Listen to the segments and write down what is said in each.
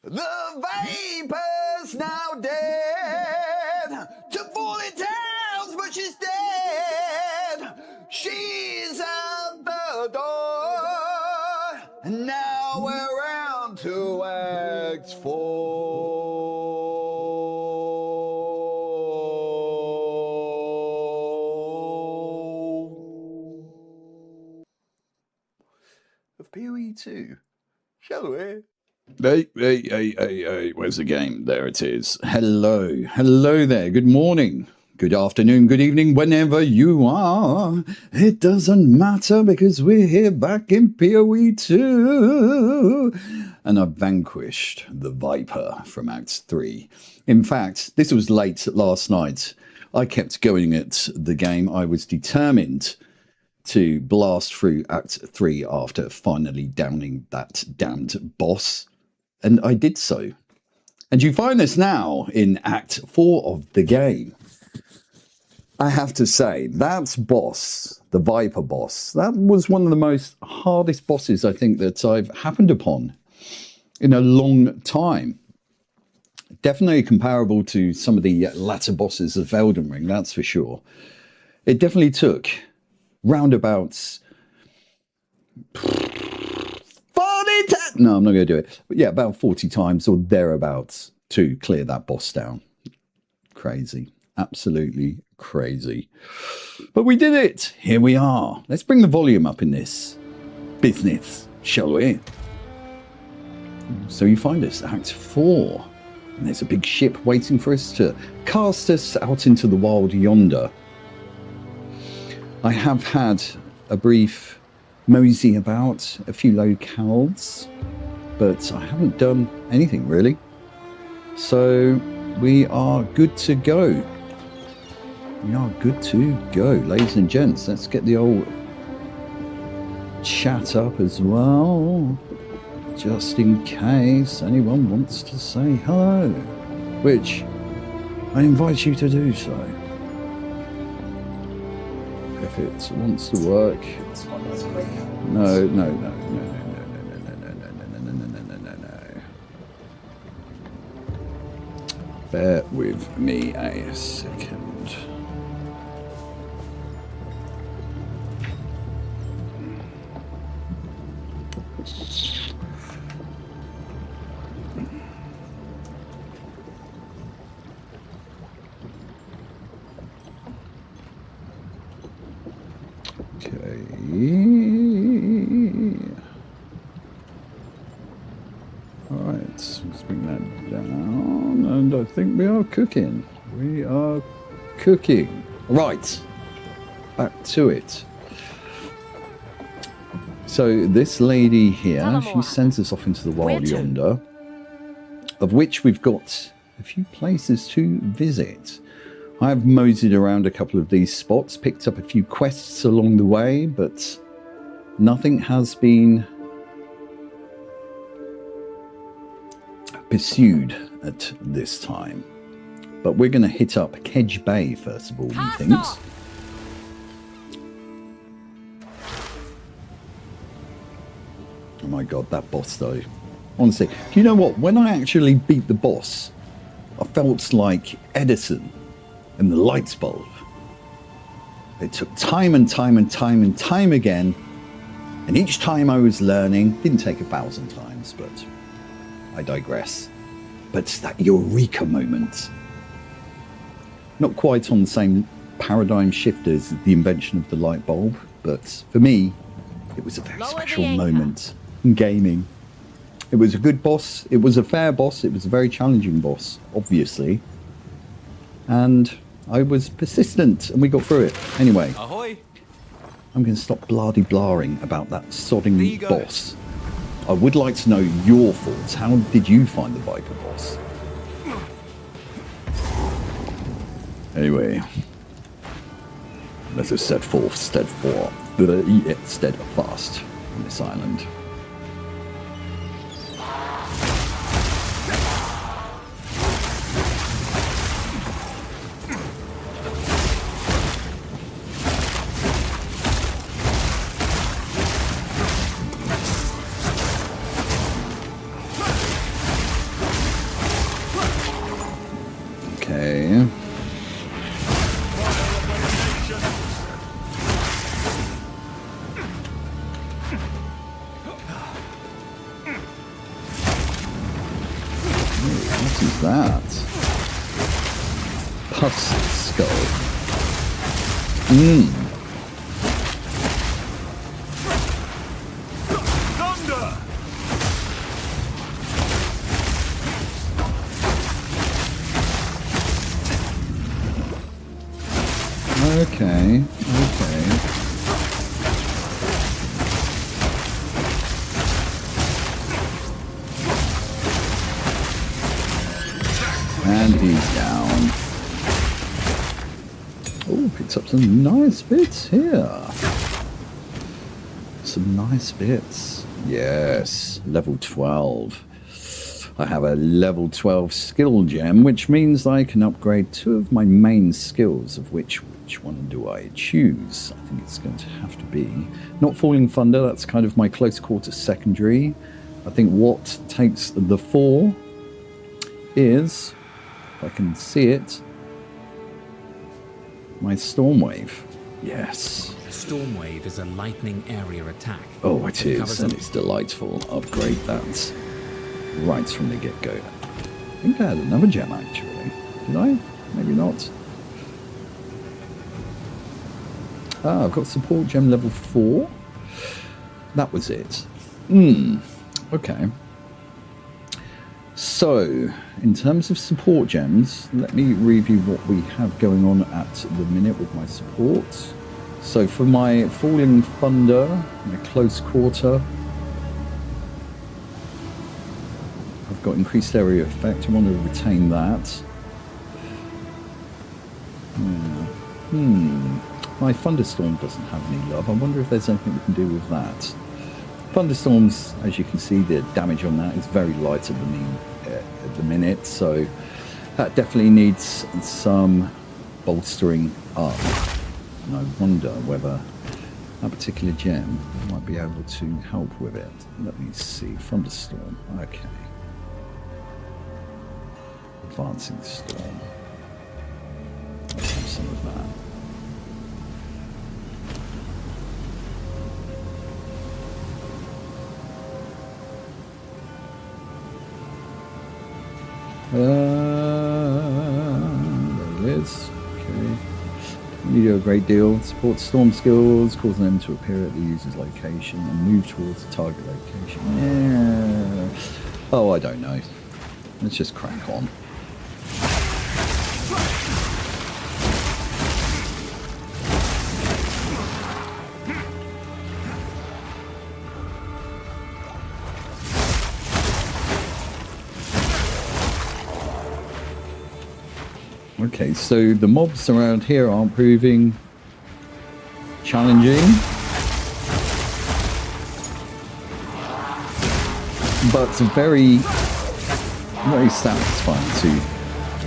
The Viper's now dead. To falling towns, but she's dead. She's out the door. And now we're round to Act 4. Of POE2. Shall we? Hey, where's the game? There it is. Hello there. Good morning, good afternoon, good evening, whenever you are. It doesn't matter because we're here back in POE2. And I've vanquished the Viper from Act 3. In fact, this was late last night. I kept going at the game. I was determined to blast through Act 3 after finally downing that damned boss. And I did so. And you find this now in Act 4 of the game. I have to say, that boss, the Viper boss, that was one of the most hardest bosses I think that I've happened upon in a long time. Definitely comparable to some of the latter bosses of Elden Ring, that's for sure. It definitely took roundabouts... No, I'm not going to do it. But yeah, about 40 times or thereabouts to clear that boss down. Crazy. Absolutely crazy. But we did it. Here we are. Let's bring the volume up in this business, shall we? So you find us Act 4. And there's a big ship waiting for us to cast us out into the wild yonder. I have had a brief mosey about a few locales, but I haven't done anything really. So we are good to go. We are good to go, ladies and gents. Let's get the old chat up as well, just in case anyone wants to say hello, which I invite you to do so. If it wants to work. No. Bear with me a second. Alright, let's bring that down, and I think we are cooking. We are cooking. Right, back to it. So this lady here, she sends us off into the wild yonder, of which we've got a few places to visit. I've moseyed around a couple of these spots, picked up a few quests along the way, but nothing has been pursued at this time. But we're going to hit up Kedge Bay first of all, methinks. Oh my god, that boss though. Honestly, do you know what? When I actually beat the boss, I felt like Edison and the light bulb. It took time and time again, and each time I was learning, didn't take 1,000 times, but I digress. But that eureka moment, not quite on the same paradigm shift as the invention of the light bulb, but for me, it was a very special moment in gaming. It was a good boss, it was a fair boss, it was a very challenging boss, obviously, and I was persistent and we got through it. Anyway, ahoy. I'm going to stop blardy-blaring about that sodding boss. I would like to know your thoughts. How did you find the Viper boss? Anyway, let us set forth steadfast on this island. What is that? Pus skull. Thunder! Okay, okay. And he's down. Oh, picked up some nice bits here. Some nice bits. Yes, level 12. I have a level 12 skill gem, which means I can upgrade 2 of my main skills, of which one do I choose? I think it's going to have to be not Falling Thunder. That's kind of my close quarter secondary. I think what takes the 4 is, if I can see it, my Storm Wave. Yes. Storm Wave is a lightning area attack. Oh, it is, and it's delightful. Upgrade that right from the get-go. I think I had another gem, actually. Did I? Maybe not. Ah, I've got support gem level 4. That was it. Okay. So, in terms of support gems, let me review what we have going on at the minute with my support. So for my Falling Thunder, my close quarter, I've got increased area effect. I want to retain that. My Thunderstorm doesn't have any love. I wonder if there's anything we can do with that. Thunderstorms, as you can see, the damage on that is very light at the minute, so that definitely needs some bolstering up. And I wonder whether that particular gem might be able to help with it. Let me see. Thunderstorm. Okay. Advancing Storm. Let's have some of that. There it is. Okay. You do a great deal. Support storm skills, causing them to appear at the user's location and move towards the target location. Yeah. Oh, I don't know. Let's just crack on. Okay, so the mobs around here aren't proving challenging, but very, very satisfying to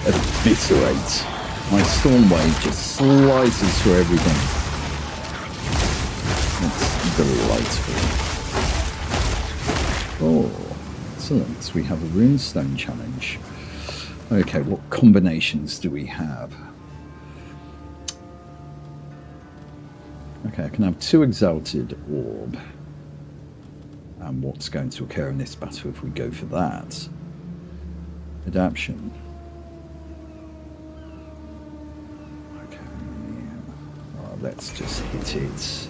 eviscerate. My Storm Wave just slices through everything. It's delightful. Oh, excellent. We have a Runestone challenge. Okay, what combinations do we have? Okay, I can have 2 Exalted Orb. And what's going to occur in this battle if we go for that? Adaption. Okay, let's just hit it.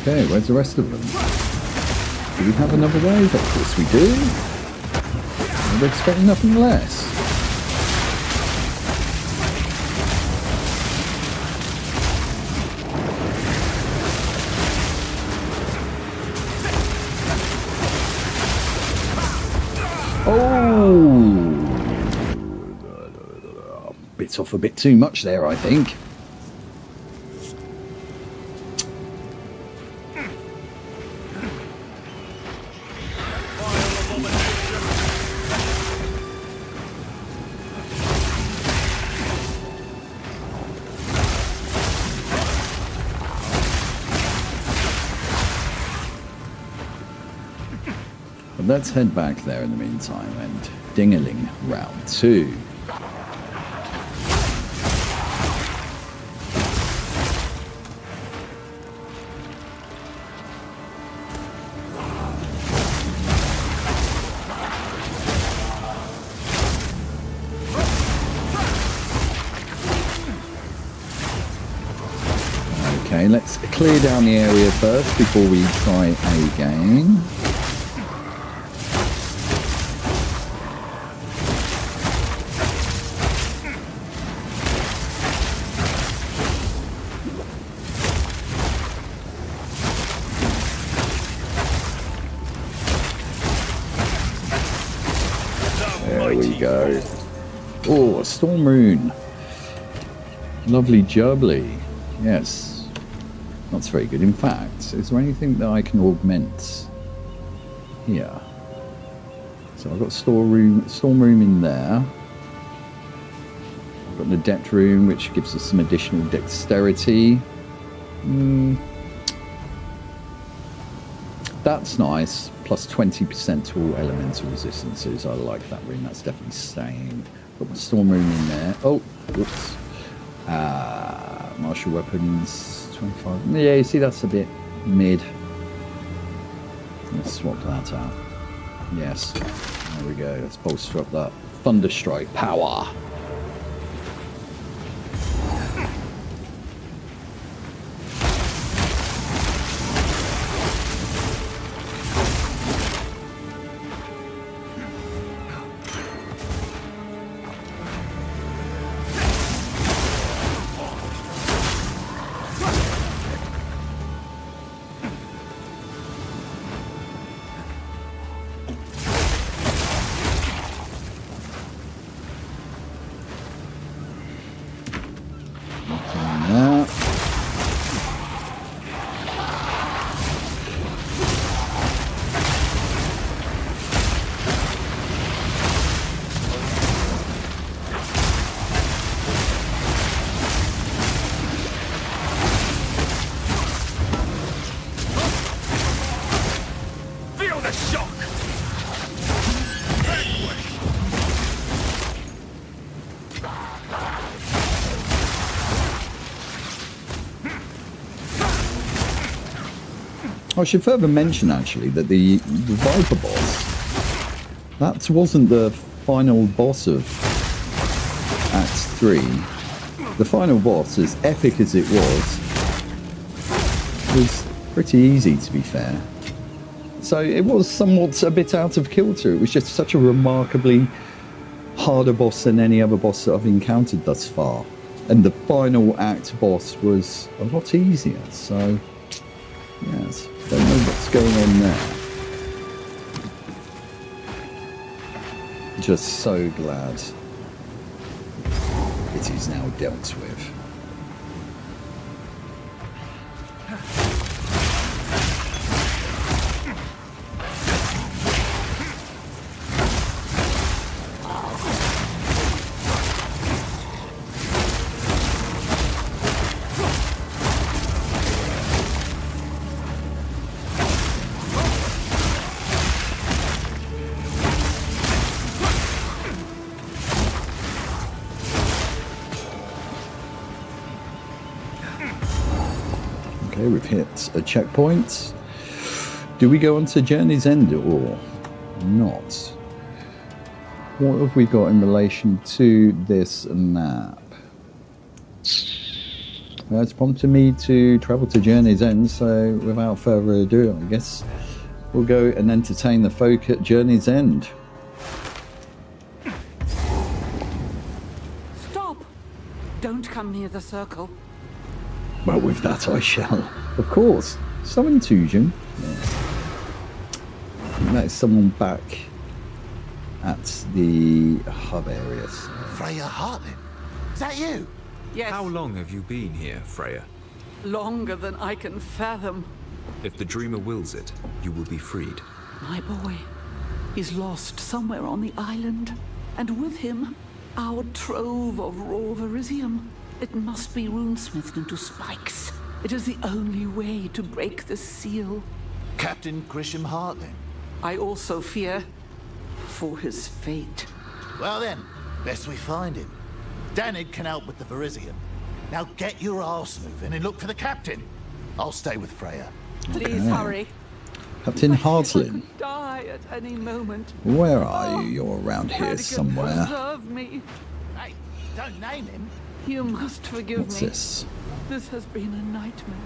Okay, where's the rest of them? Do we have another wave? Of course we do. We're expecting nothing less. Oh! Bit off a bit too much there, I think. let's head back there in the meantime and ding-a-ling round 2. Okay, let's clear down the area first before we try again. There we go. Oh, a storm rune. Lovely jubbly. Yes. That's very good. In fact, is there anything that I can augment here? So I've got storm room in there. I've got an adept room, which gives us some additional dexterity. That's nice. Plus 20% to all elemental resistances. I like that room. That's definitely staying. Got my storm room in there. Oh, whoops. Martial weapons, 25. Yeah, you see, that's a bit mid. Let's swap that out. Yes. There we go. Let's bolster up that Thunderstrike power. I should further mention, actually, that the Viper boss, that wasn't the final boss of Act 3. The final boss, as epic as it was pretty easy, to be fair. So it was somewhat a bit out of kilter. It was just such a remarkably harder boss than any other boss that I've encountered thus far. And the final act boss was a lot easier, so yes. Don't know what's going on there. Just so glad it is now dealt with. Okay, we've hit a checkpoint. Do we go on to Journey's End or not? What have we got in relation to this map? It's prompted me to travel to Journey's End, so without further ado, I guess we'll go and entertain the folk at Journey's End. Stop! Don't come near the circle. Well, with that I shall. Of course. Some intrusion. Yeah. That is someone back at the hub area. So. Freya Hartlin? Is that you? Yes, How long have you been here, Freya? longer than I can fathom. If the Dreamer wills it, you will be freed. My boy, he's lost somewhere on the island. And with him, our trove of raw verisium. It must be runesmithed into spikes. It is the only way to break the seal. Captain Grisham Hartlin? I also fear for his fate. Well then, best we find him. Danig can help with the Verizium. Now get your arse moving and look for the captain. I'll stay with Freya. Please hurry. Captain I Hartlin, could die at any moment. where are you? You're around here Radigan, somewhere. preserve me. Hey, don't name him. You must forgive What's me. this? This has been a nightmare.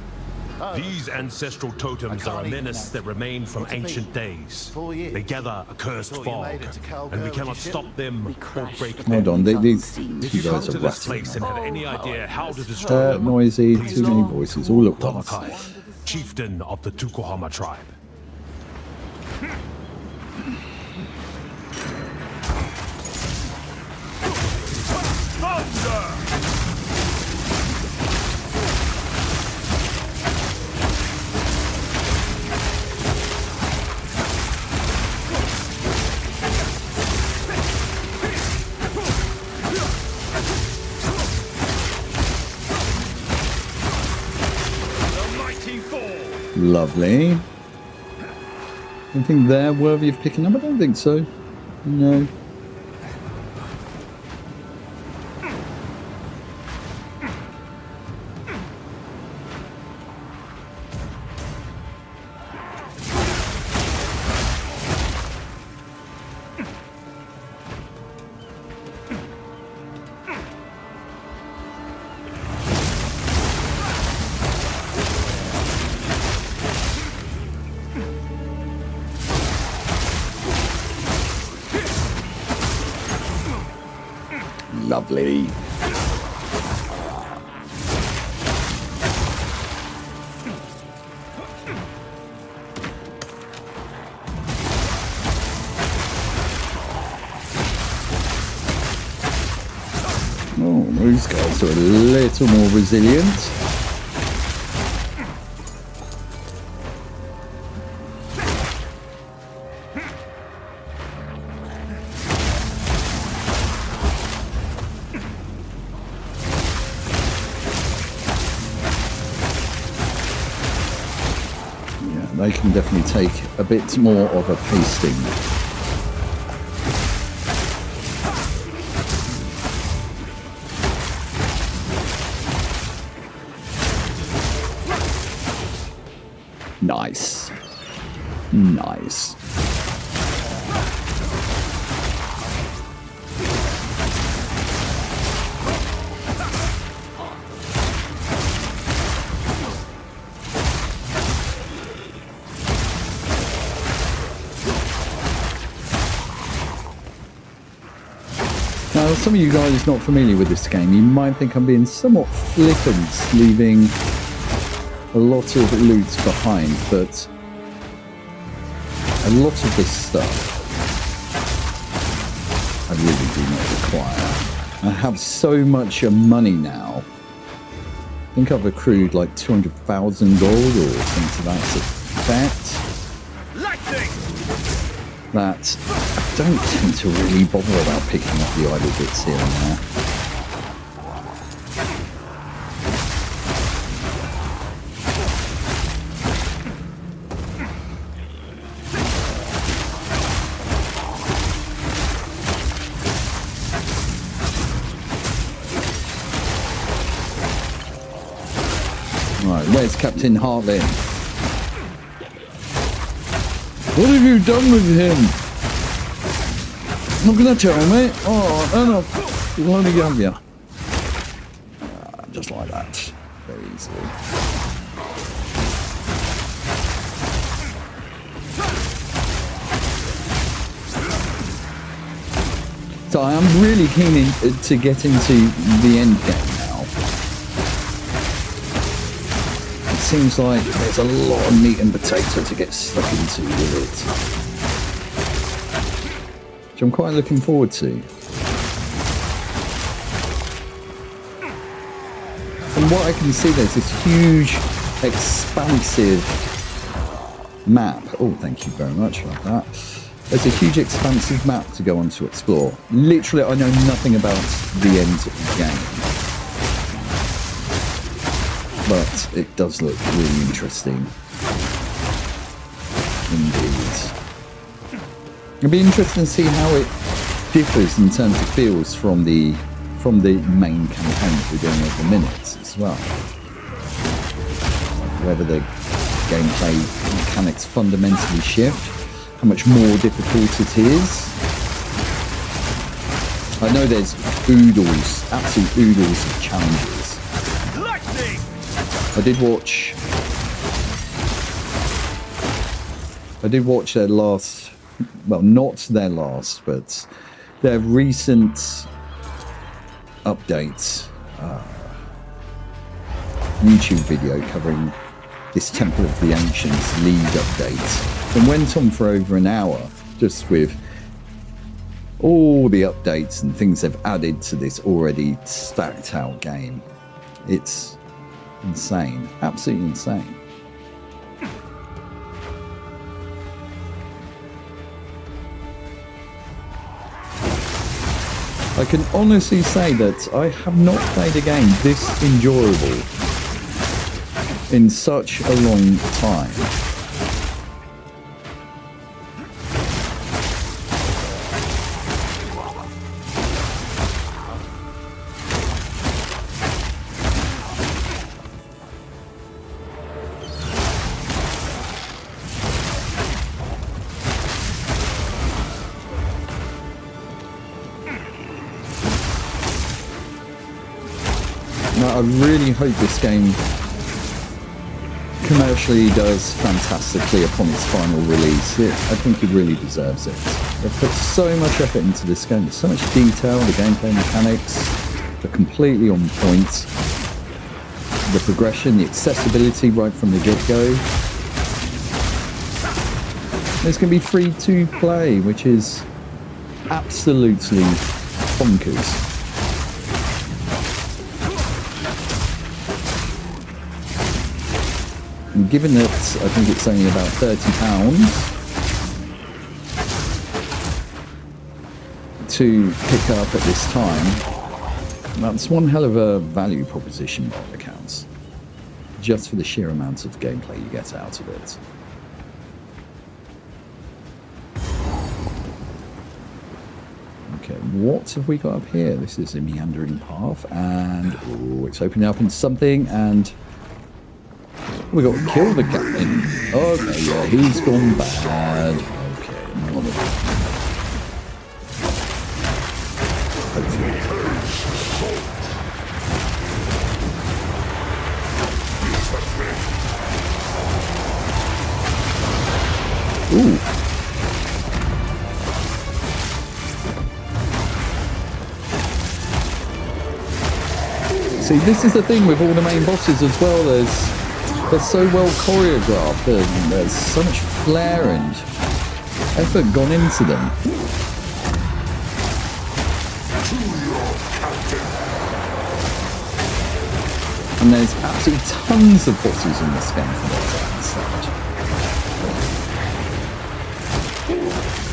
These ancestral totems are a menace that remain from What's it ancient been? days. 4 years. They gather a cursed Thought you fog, made it to Calgary and we with your cannot ship. stop them We or crashed. break Hold them. on, these If you you come guys to are this place rattling. and have any Oh, idea how to how destroy them, Noisy, please too many talk voices, to all at once. Malachi, chieftain of the Tukohama tribe. Lovely. Anything there worthy of picking up? I don't think so. No. Lovely. Oh, these guys are a little more resilient. They can definitely take a bit more of a pasting. Nice. Nice. Now, some of you guys not familiar with this game, you might think I'm being somewhat flippant, leaving a lot of loot behind, but a lot of this stuff I really do not require. I have so much money now. I think I've accrued like 200,000 gold or something to that effect. That I don't tend to really bother about picking up the idle bits here and there. Right, where's Captain Hartlin? What have you done with him? Not gonna tell me. Oh, no, we'll only have you. Just like that. Very easily. So I am really keen to get into the end game now. It seems like there's a lot of meat and potato to get stuck into with it, which I'm quite looking forward to. From what I can see, there's this huge, expansive map. Oh, thank you very much for that. There's a huge, expansive map to go on to explore. Literally, I know nothing about the end of the game, but it does look really interesting indeed. It'll be interesting to see how it differs in terms of feels from the main campaign we're doing at the minute as well. Whether the gameplay mechanics fundamentally shift, how much more difficult it is. I know there's oodles, absolute oodles of challenges. Lightning! I did watch their last, well, not their last, but their recent update YouTube video covering this Temple of the Ancients lead update. It went on for over an hour, just with all the updates and things they've added to this already stacked out game. It's insane, absolutely insane. I can honestly say that I have not played a game this enjoyable in such a long time. I really hope this game commercially does fantastically upon its final release. I think it really deserves it. They've put so much effort into this game, there's so much detail, the gameplay mechanics are completely on point. The progression, the accessibility right from the get-go. It's going to be free to play, which is absolutely bonkers. And given that I think it's only about £30 to pick up at this time, that's one hell of a value proposition by all accounts, just for the sheer amount of gameplay you get out of it. Okay, what have we got up here? This is a meandering path, and oh, it's opening up into something, and we got to kill the captain. Okay, yeah, he's gone bad. Okay, none of it. Ooh. See, this is the thing with all the main bosses as well. They're so well choreographed, and there's so much flair and effort gone into them. And there's absolutely tons of bosses in this game from what I understand.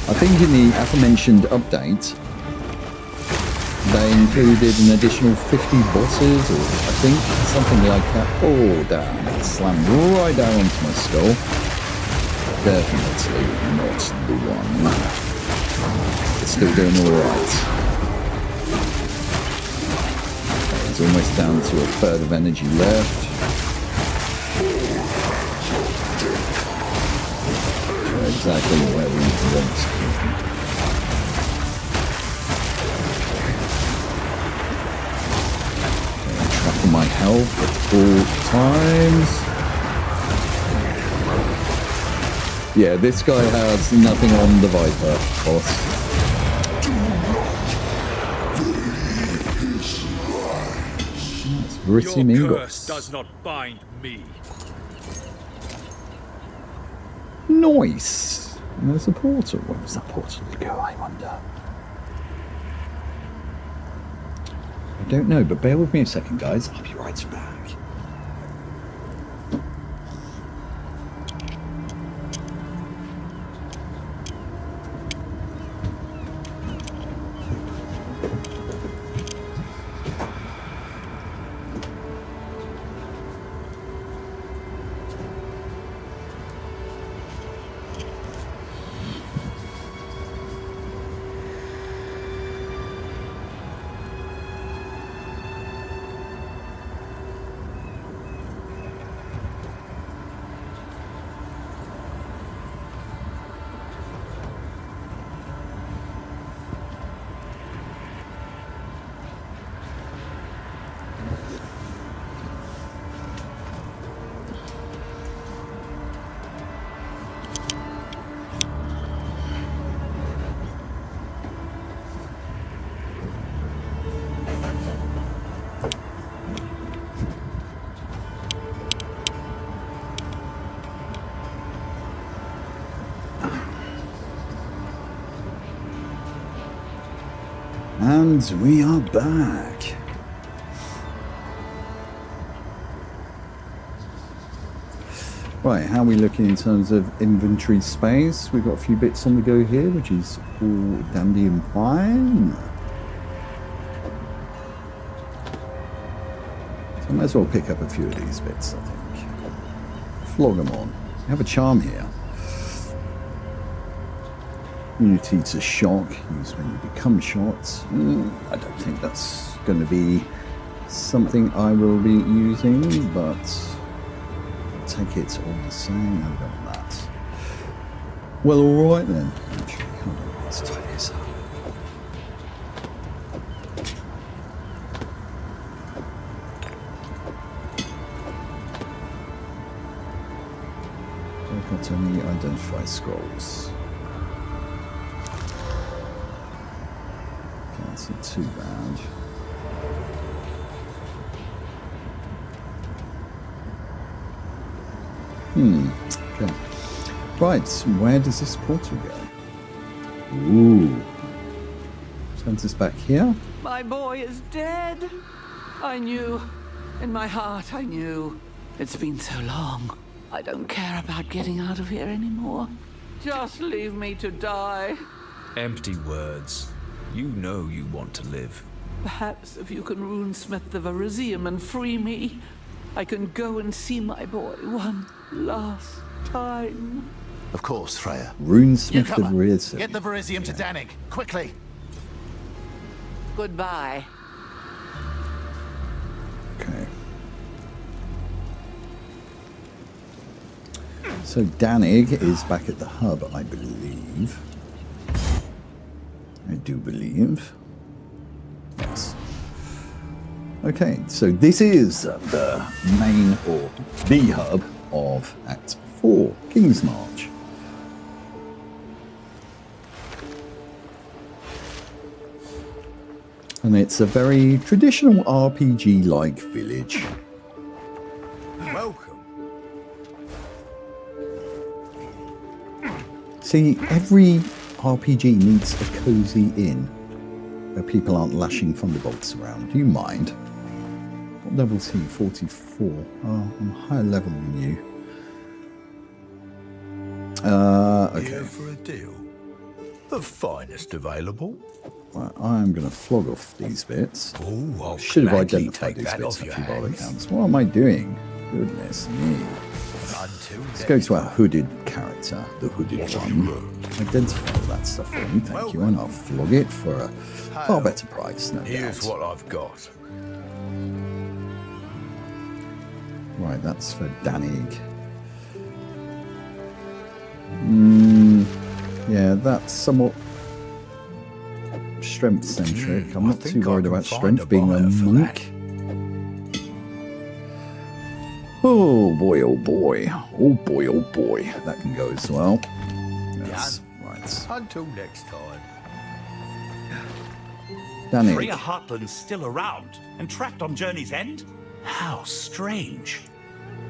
I think in the aforementioned update, they included an additional 50 bosses, or I think something like that. Oh, damn, it slammed right down onto my skull. Definitely not the one. It's still doing alright. It's almost down to a third of energy left. Exactly where we want to be. Tracking my health at all times. Yeah, this guy has nothing on the Viper, boss. Gritty Your ingots. curse does not bind me. Nice. And there's a portal. Where does that portal go, I wonder? I don't know, but bear with me a second, guys. I'll be right back. And we are back. Right, how are we looking in terms of inventory space? We've got a few bits on the go here, which is all dandy and fine. So I might as well pick up a few of these bits, I think. Flog them on. We have a charm here. Immunity to shock, used when you become shot. I don't think that's going to be something I will be using, but I'll take it all the same. No, we don't want that. Well, alright then. Actually, hold on, let's tie this up. I've got any identify scrolls. That's not too bad. Okay. Right, where does this portal go? Ooh. Sends us back here. My boy is dead. I knew. In my heart, I knew. It's been so long. I don't care about getting out of here anymore. Just leave me to die. Empty words. You know you want to live. Perhaps if you can runesmith the Verisium and free me, I can go and see my boy one last time. Of course, Freya. Runesmith the Newcomer, Verisium. get the Verisium to Danig, quickly. Goodbye. Okay. So Danig is back at the hub, I believe. I do believe. Yes. Okay, so this is the main or the hub of Act 4, King's March. And it's a very traditional RPG-like village. Welcome. See, every RPG needs a cozy inn where people aren't lashing thunderbolts around. Do you mind? What level's he? 44. Oh, I'm a higher level than you. Okay. Here for a deal. The finest available. Right, I'm going to flog off these bits. Oh, I'll Should have gladly identified take these that bits off your actually by the hands. counts. What am I doing? Goodness me. Until Let's go to our hooded character, the hooded one. Identify all that stuff for me, thank you, and I'll flog it for a far better price, no Here's doubt. what I've got. Right, that's for Danig. Yeah, that's somewhat strength centric. I'm I not too think I worried can about find strength a being a buyer for monk. Oh boy, oh boy. Oh boy, oh boy. That can go as well. Yes, right. Until next time. Danig. Freya Heartland's still around and trapped on Journey's End? How strange.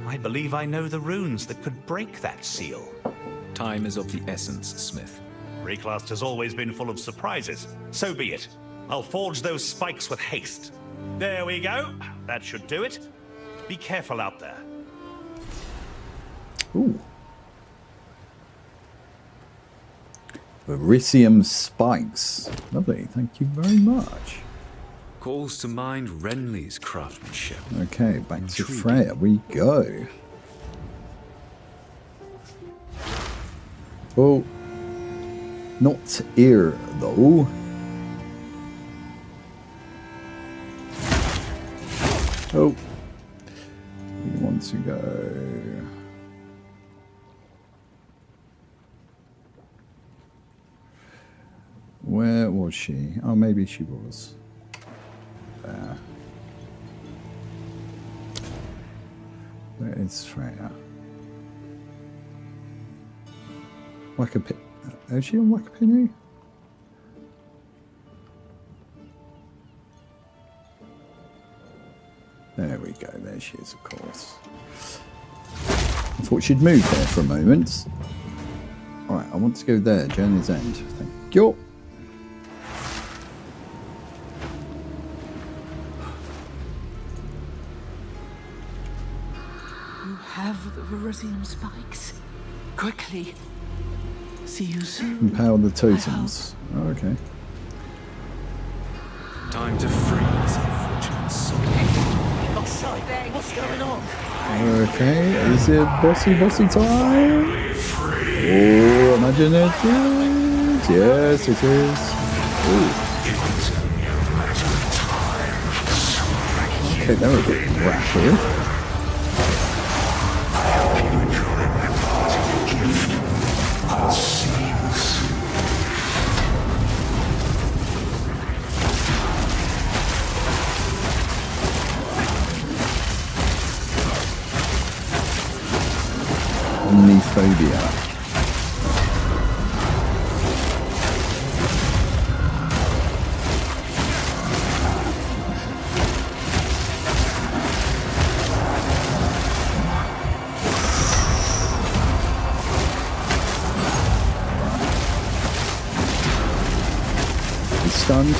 I believe I know the runes that could break that seal. Time is of the essence, Smith. Reclast has always been full of surprises. So be it. I'll forge those spikes with haste. There we go. That should do it. Be careful out there. Ooh. Verisium spikes. Lovely, thank you very much. Calls to mind Renly's craftsmanship. Okay, back to Intriguing. Freya we go. Oh, not here though. Oh, we want to go. Where was she? Oh, maybe she was there. Where is Freya? Wakapini. Is she on Wakapini? There we go. There she is, of course. I thought she'd moved there for a moment. Alright, I want to go there. Journey's End. Thank you. Virizium spikes. Quickly. See you soon. Impale the totems. Oh, okay. Time to freeze, unfortunate soul. Oh, shite. What's going on? Okay, is it bossy time? Oh, imagine it is. Yes, it is. Ooh. Okay, they're a bit rapid. Omniphobia. He's stunned.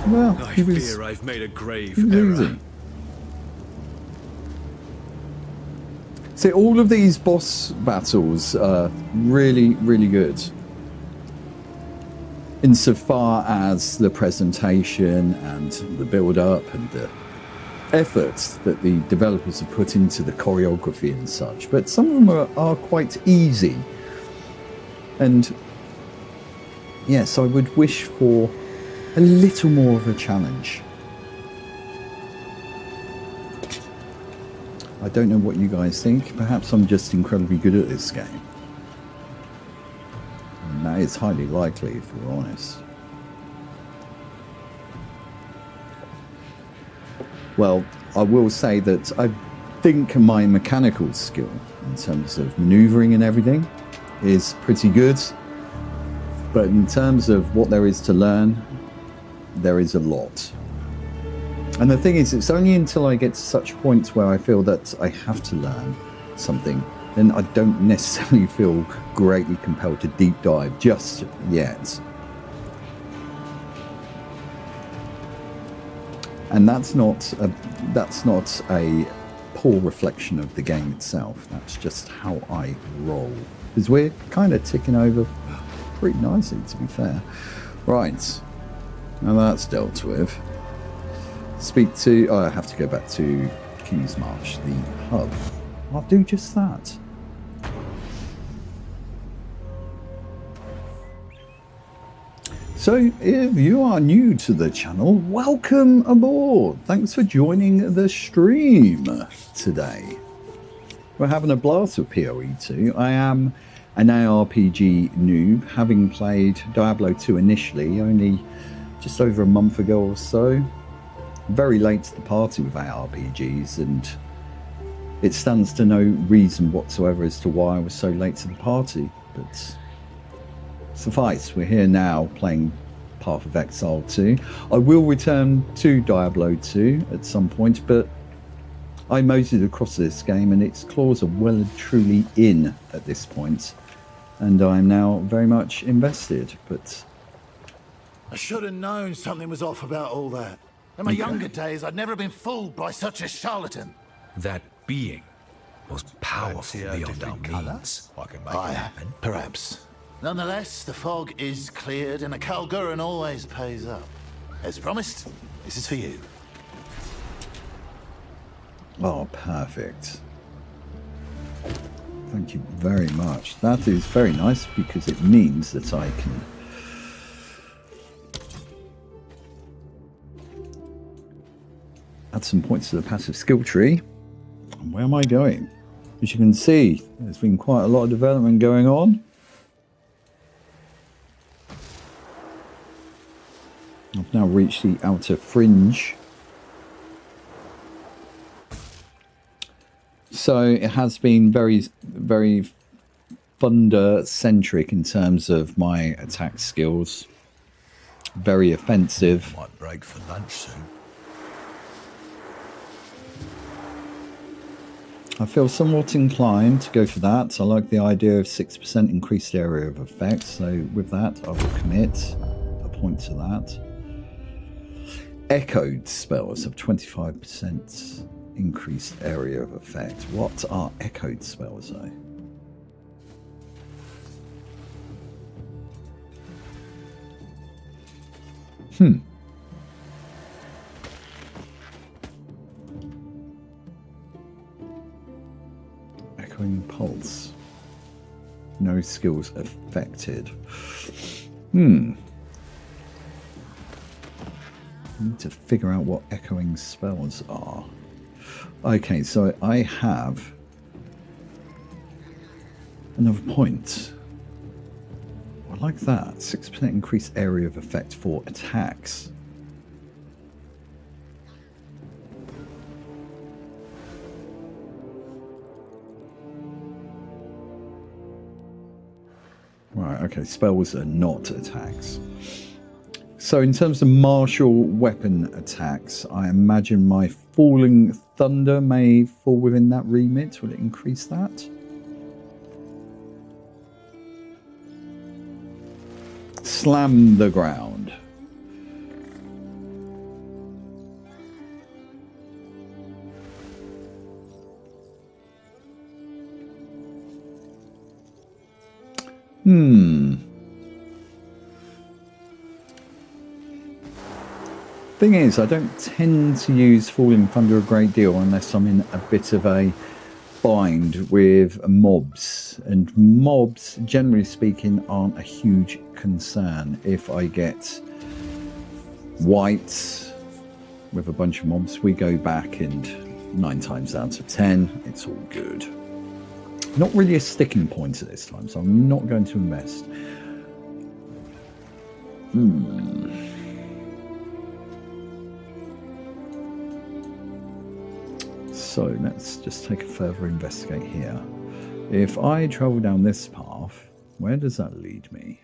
Well, I he was fear I've made a grave easy. error. See, all of these boss battles are really, really good. Insofar as the presentation and the build-up and the efforts that the developers have put into the choreography and such. But some of them are quite easy. And yes, I would wish for a little more of a challenge. I don't know what you guys think. Perhaps I'm just incredibly good at this game. And that is highly likely, if we're honest. Well, I will say that I think my mechanical skill in terms of maneuvering and everything is pretty good. But in terms of what there is to learn, there is a lot. And the thing is, it's only until I get to such points where I feel that I have to learn something, then I don't necessarily feel greatly compelled to deep dive just yet. And that's not a poor reflection of the game itself. That's just how I roll. Because we're kind of ticking over pretty nicely, to be fair. Right. Now that's dealt with. Speak to... Oh, I have to go back to King's March, the hub. I'll do just that. So, if you are new to the channel, welcome aboard. Thanks for joining the stream today. We're having a blast with POE2. I am an ARPG noob, having played Diablo 2 initially, only just over a month ago or so. Very late to the party with ARPGs, and it stands to no reason whatsoever as to why I was so late to the party, but suffice, we're here now playing Path of Exile 2. I will return to Diablo 2 at some point, but I moseyed across this game and its claws are well and truly in at this point, and I'm now very much invested, but... I should have known something was off about all that. In my younger days, I'd never been fooled by such a charlatan. That being was powerful beyond our means. Perhaps. Nonetheless, the fog is cleared and a Kalguran always pays up. As promised, this is for you. Oh, perfect. Thank you very much. That is very nice because it means that I can add some points to the passive skill tree. And where am I going? As you can see, there's been quite a lot of development going on. I've now reached the outer fringe. So it has been very, very thunder-centric in terms of my attack skills. Very offensive. Might break for lunch soon. I feel somewhat inclined to go for that. I like the idea of 6% increased area of effect, so with that I will commit a point to that. Echoed spells have 25% increased area of effect. What are echoed spells though? Echoing pulse. No skills affected. I need to figure out what echoing spells are. Okay, so I have another point. I like that. 6% increased area of effect for attacks. Right, okay, spells are not attacks. So in terms of martial weapon attacks, I imagine my Falling Thunder may fall within that remit. Will it increase that? Slam the ground. Thing is, I don't tend to use Falling Thunder a great deal unless I'm in a bit of a bind with mobs. And mobs, generally speaking, aren't a huge concern. If I get white with a bunch of mobs, we go back and 9 times out of 10, it's all good. Not really a sticking point at this time, so I'm not going to invest. So let's just take a further investigate here. If I travel down this path, where does that lead me?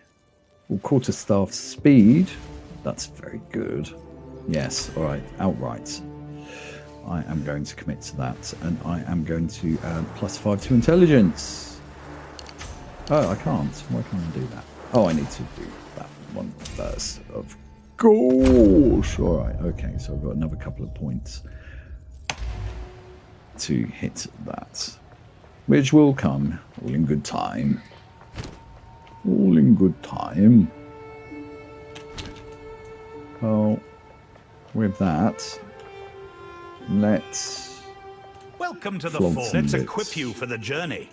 Well, quarterstaff speed. That's very good. Yes, all right, outright. I am going to commit to that, and I am going to add +5 to intelligence. Oh, I can't. Why can't I do that? Oh, I need to do that one first. Of course. All right, okay, so I've got another couple of points to hit that, which will come all in good time. All in good time. Well, with that, let's Welcome to the flog fort. some Let's bits. equip you for the journey.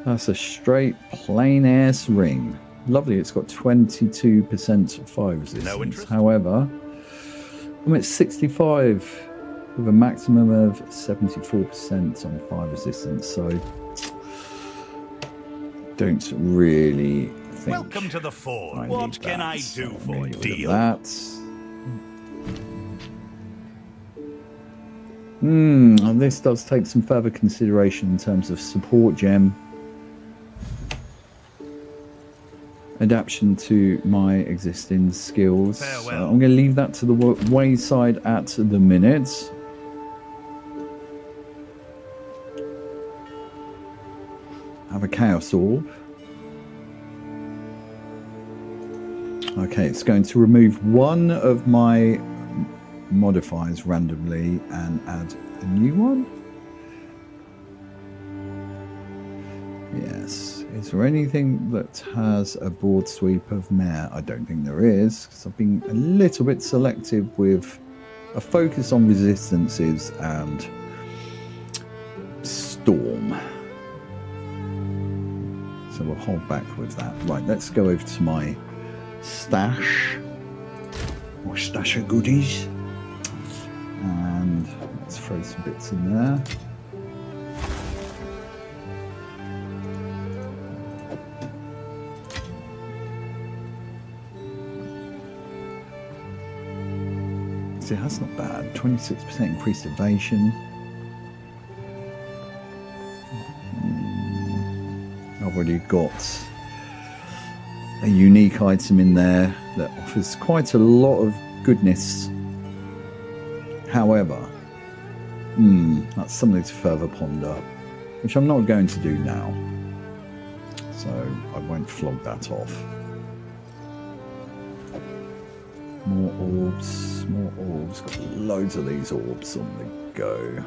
That's a straight plain ass ring. Lovely, it's got 22% fire resistance. No interest? However, I'm at 65 with a maximum of 74% on fire resistance, so don't really think. Welcome to the fort. I What need can that, I so do I'm for gonna a get rid of deal? that. And this does take some further consideration in terms of support gem. Adaptation to my existing skills. Farewell. So I'm going to leave that to the wayside at the minute. Have a Chaos Orb. Okay, it's going to remove one of my modifiers randomly and add a new one. Yes. Is there anything that has a broad sweep of mare? I don't think there is, because I've been a little bit selective with a focus on resistances and storm. So we'll hold back with that. Right, let's go over to my stash. More stash of goodies. And let's throw some bits in there. See, that's not bad. 26% increased evasion. I've already got a unique item in there that offers quite a lot of goodness However, that's something to further ponder, which I'm not going to do now. So I won't flog that off. More orbs, more orbs. Got loads of these orbs on the go.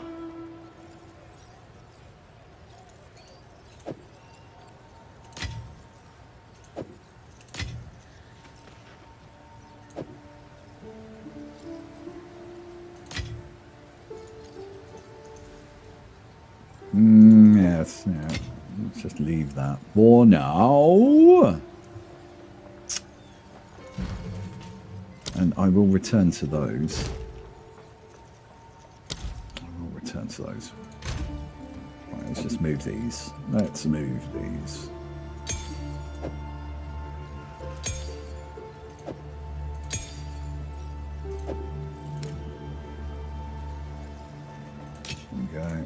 Yes, yeah. Let's just leave that for now. And I will return to those. Right, let's just move these. Let's move these. There we go.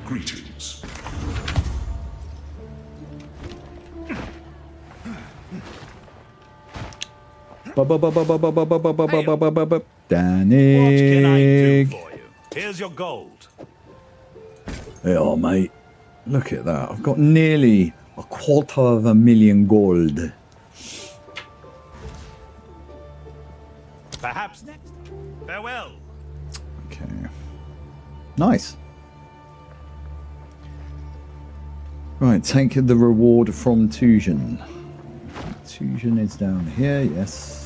Greetings. Danik. What can I do for you? Here's your gold. Oh, mate. Look at that. I've got nearly 250,000 gold. Perhaps next time. Farewell. Okay. Nice. Right, take the reward from Tujan. Tujan is down here, yes.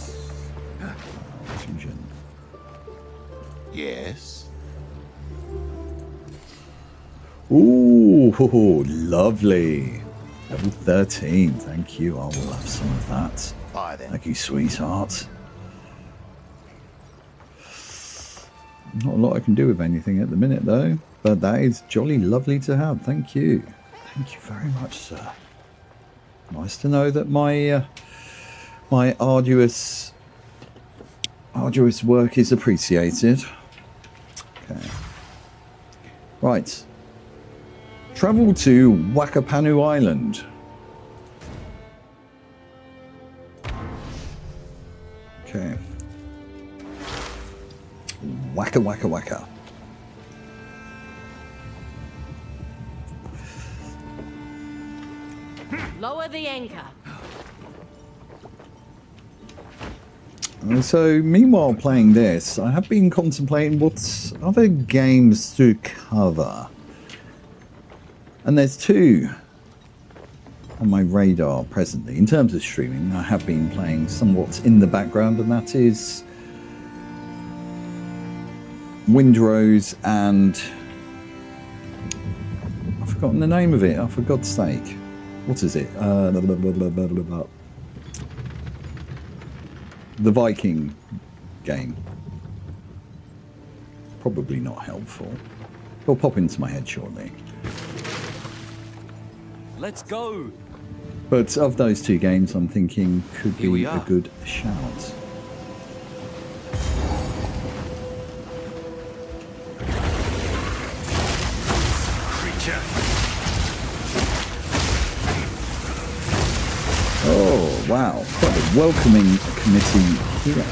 Tujan. Yes. Ooh, lovely. Level 13, thank you. I will have some of that. Bye then. Thank you, sweetheart. Not a lot I can do with anything at the minute, though. But that is jolly lovely to have. Thank you. Thank you very much, sir. Nice to know that my my arduous work is appreciated. Okay. Right. Travel to Wakapanu Island. Okay. Waka waka waka. Lower the anchor. So, meanwhile playing this, I have been contemplating what other games to cover. And there's two on my radar presently. In terms of streaming, I have been playing somewhat in the background, and that is Windrose and... I've forgotten the name of it, oh, for God's sake. What is it? The Viking game. Probably not helpful. It'll pop into my head shortly. Let's go. But of those two games, I'm thinking could be a good shout. Oh, wow. Quite a welcoming committee here.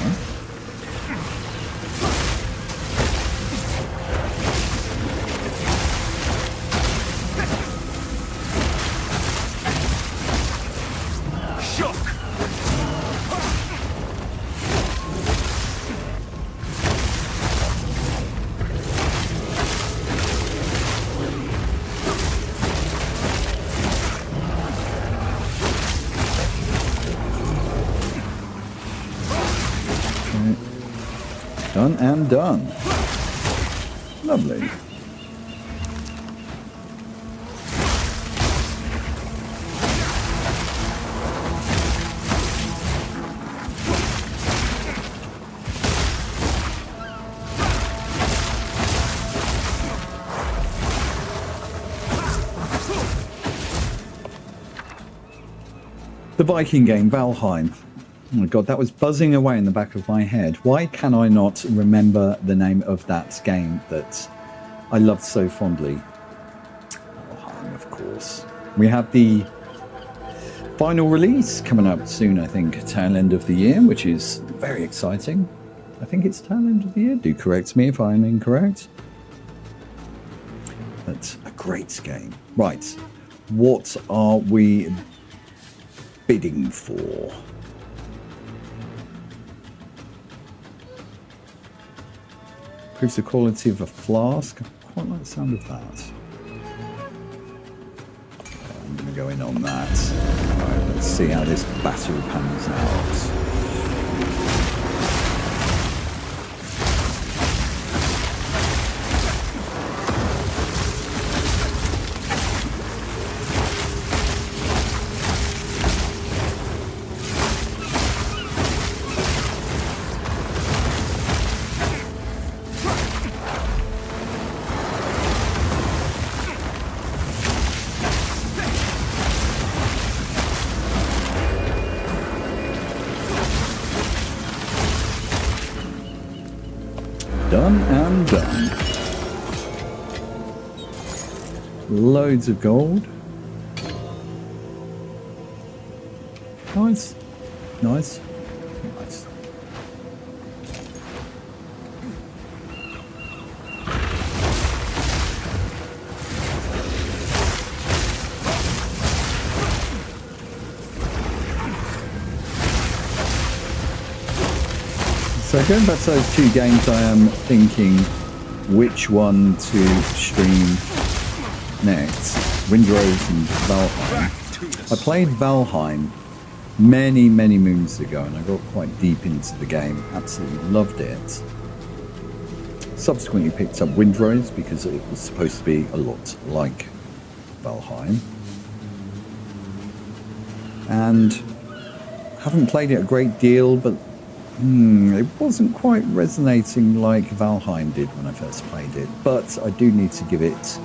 Done and done. Lovely. The Viking game, Valheim. Oh my god, that was buzzing away in the back of my head. Why can I not remember the name of that game that I loved so fondly? Valheim, of course. We have the final release coming up soon, I think, tail end of the year, which is very exciting. I think it's tail end of the year. Do correct me if I'm incorrect. That's a great game. Right. What are we bidding for? Improves the quality of a flask. I quite like the sound of that. I'm going to go in on that. Alright, let's see how this battle pans out. Done and done. Loads of gold. Nice. Nice. Nice. So going back to those two games, I am thinking which one to stream next. Windrose and Valheim. I played Valheim many moons ago and I got quite deep into the game. Absolutely loved it. Subsequently picked up Windrose because it was supposed to be a lot like Valheim. And haven't played it a great deal, but it wasn't quite resonating like Valheim did when I first played it, but I do need to give it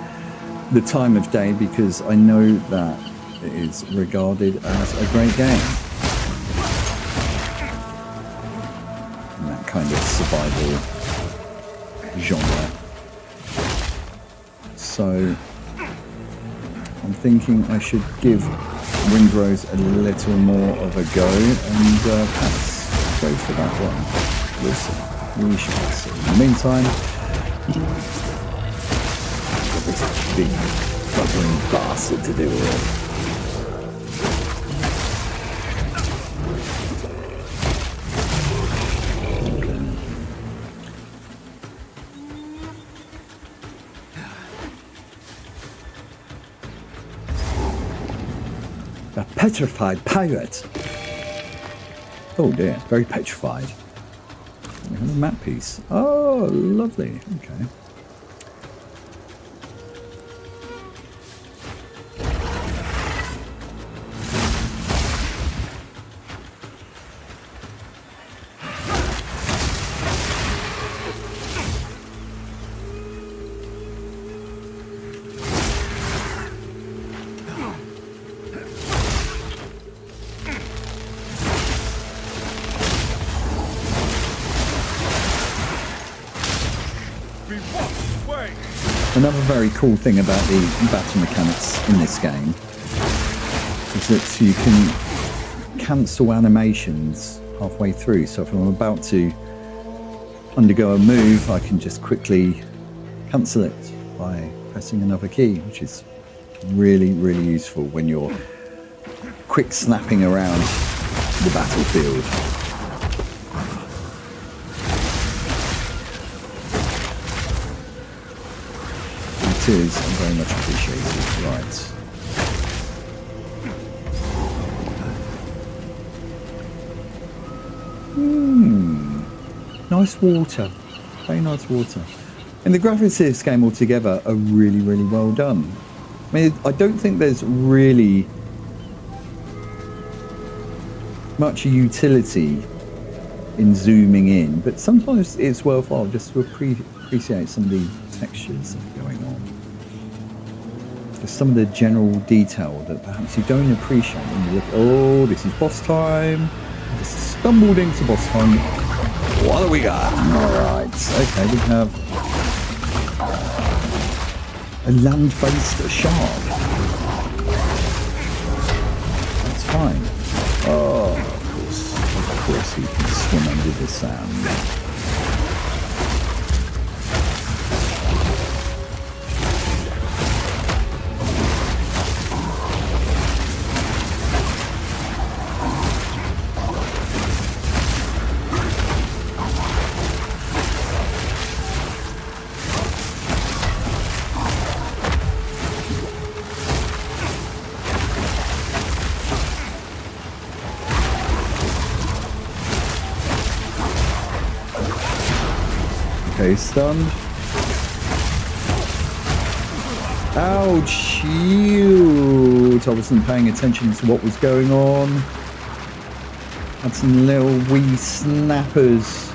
the time of day because I know that it is regarded as a great game. In that kind of survival genre. So I'm thinking I should give Windrose a little more of a go and perhaps go for that one. We'll see. We shall see. In the meantime, got this big fucking bastard to deal with. A petrified pirate. Oh dear, very petrified. We have a map piece. Oh, lovely. Okay. Another very cool thing about the battle mechanics in this game is that you can cancel animations halfway through. So if I'm about to undergo a move, I can just quickly cancel it by pressing another key, which is really useful when you're quick snapping around the battlefield. Is very much appreciated. Right. Nice water. Very nice water. And the graphics of this game altogether are really well done. I mean, I don't think there's really much utility in zooming in, but sometimes it's worthwhile just to appreciate some of the textures that are going on. There's some of the general detail that perhaps you don't appreciate when you look. Oh, this is boss time. Just stumbled into boss time. What do we got? Alright, okay, we have a land-based shark. That's fine. Oh, of course he can swim under the sand. Okay, stunned. Ouch, shoot! I wasn't paying attention to what was going on. Had some little wee snappers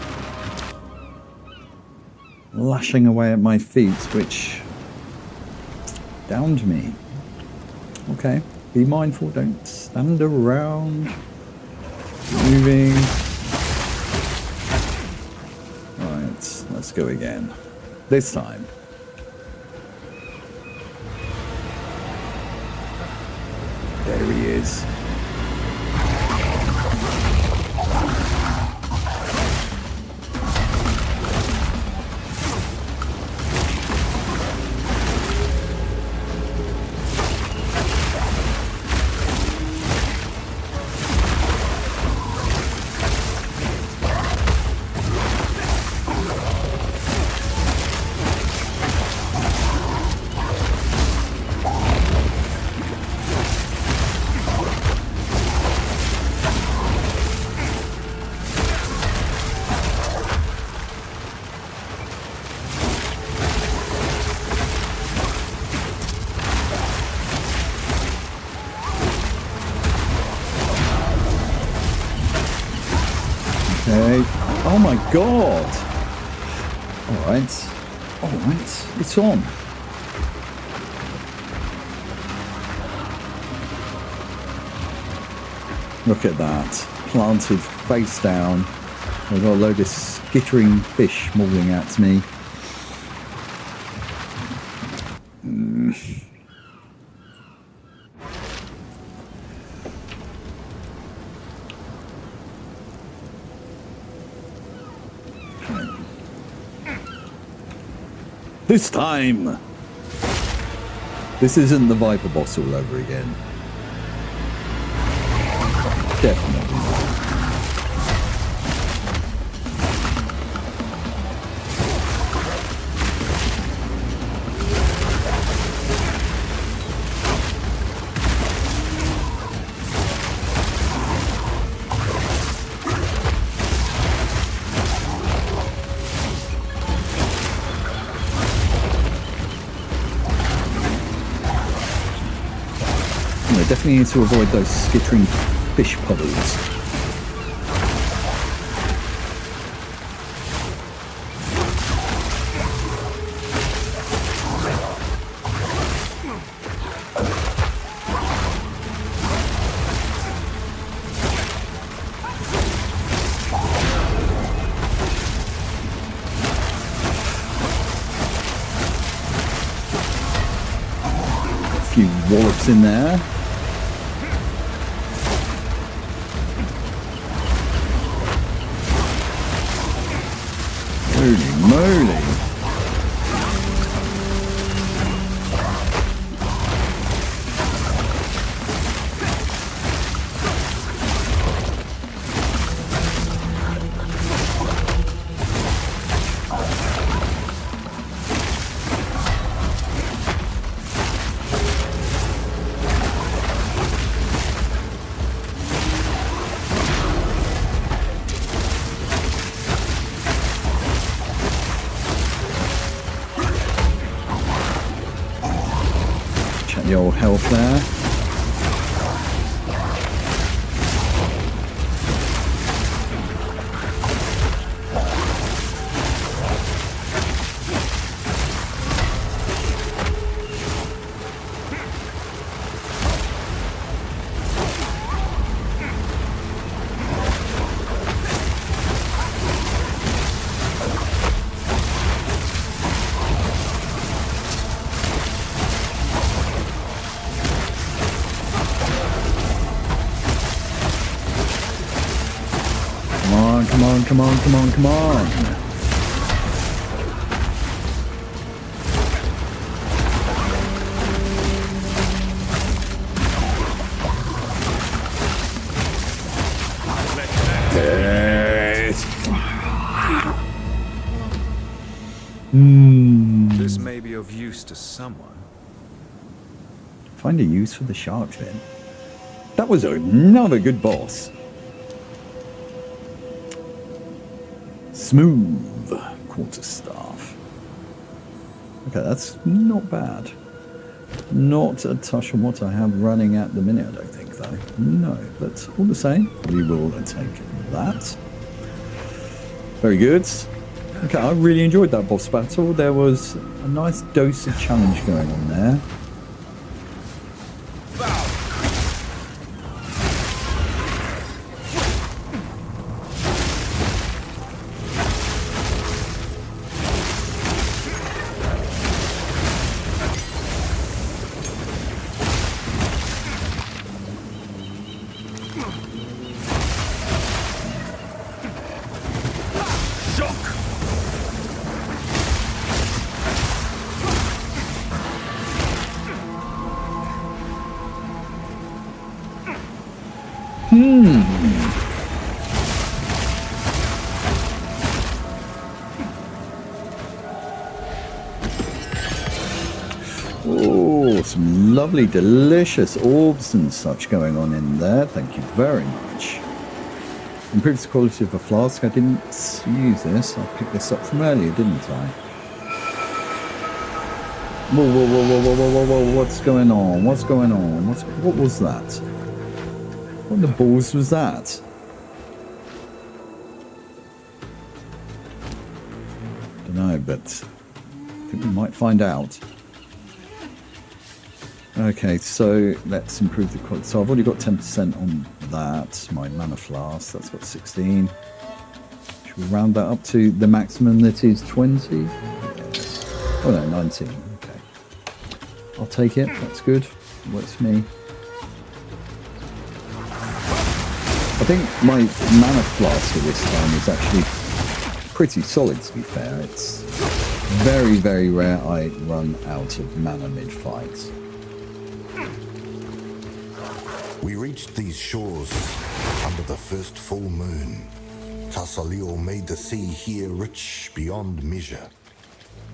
lashing away at my feet, which downed me. Okay, be mindful, don't stand around. Moving. Let's go again. This time. There he is. Okay. Oh my god! Alright. Alright. It's on. Look at that. Planted face down. I've got a load of skittering fish mauling at me. This time! This isn't the Viper boss all over again. Definitely not. Definitely need to avoid those skittering fish puddles. A few wallops in there. Holy moly! The old health there. Come on, come on, come on, come on. Yes. This may be of use to someone. Find a use for the shark fin. That was another good boss. Smooth quarterstaff. Okay, that's not bad. Not a touch on what I have running at the minute, I don't think, though. No, but all the same, we will take that. Very good. Okay, I really enjoyed that boss battle. There was a nice dose of challenge going on there. Oh, some lovely, delicious orbs and such going on in there. Thank you very much. Improves the quality of a flask. I didn't use this. I picked this up from earlier, didn't I? Whoa, whoa, whoa, whoa, whoa, whoa, whoa, whoa. What's going on? What's going on? What was that? What in the balls was that? Don't know, but I think we might find out. Okay, so let's improve the quality. So I've already got 10% on that. My mana flask, that's got 16. Should we round that up to the maximum that is 20? Yes. Oh no, 19. Okay. I'll take it. That's good. Works for me. I think my mana flask at this time is actually pretty solid, to be fair. It's very, very rare I run out of mana mid-fight. We reached these shores under the first full moon. Tassalio made the sea here rich beyond measure.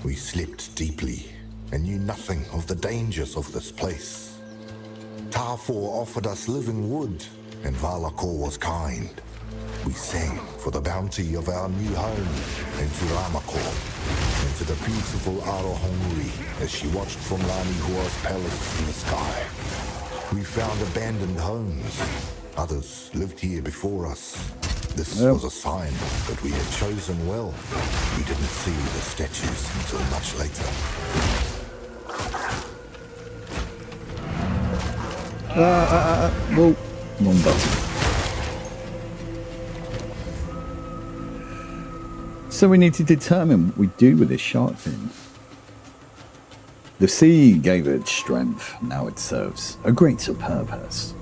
We slept deeply and knew nothing of the dangers of this place. Tafor offered us living wood, and Valakor was kind. We sang for the bounty of our new home, and to Ramakor, and to the beautiful Arohongri as she watched from Lani Hua's palace in the sky. We found abandoned homes. Others lived here before us. This was a sign that we had chosen well. We didn't see the statues until much later. Whoa, wrong button. So we need to determine what we do with this shark fin. The sea gave it strength, now it serves a greater purpose.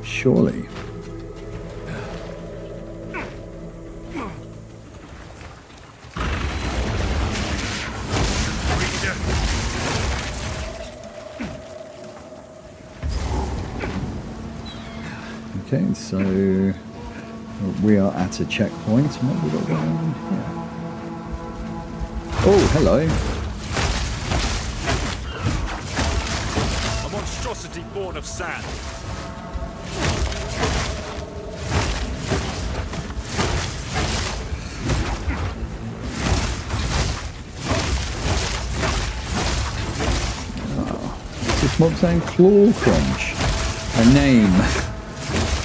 Surely. Okay, so we are at a checkpoint. What have we got going on here? Oh, hello. A monstrosity born of sand. This mob saying Claw Crunch, a name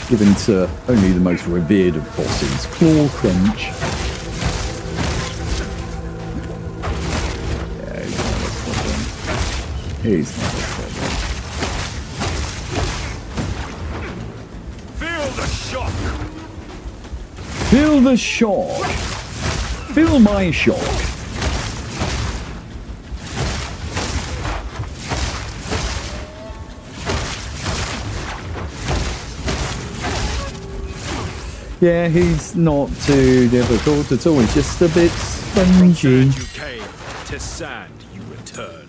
given to only the most revered of bosses. Claw Crunch. Yeah, he's not a problem. He's not a problem. Feel the shock. Feel the shock. Feel my shock. Yeah, he's not too difficult at all. He's just a bit From spongy. sand you came, to sand you return.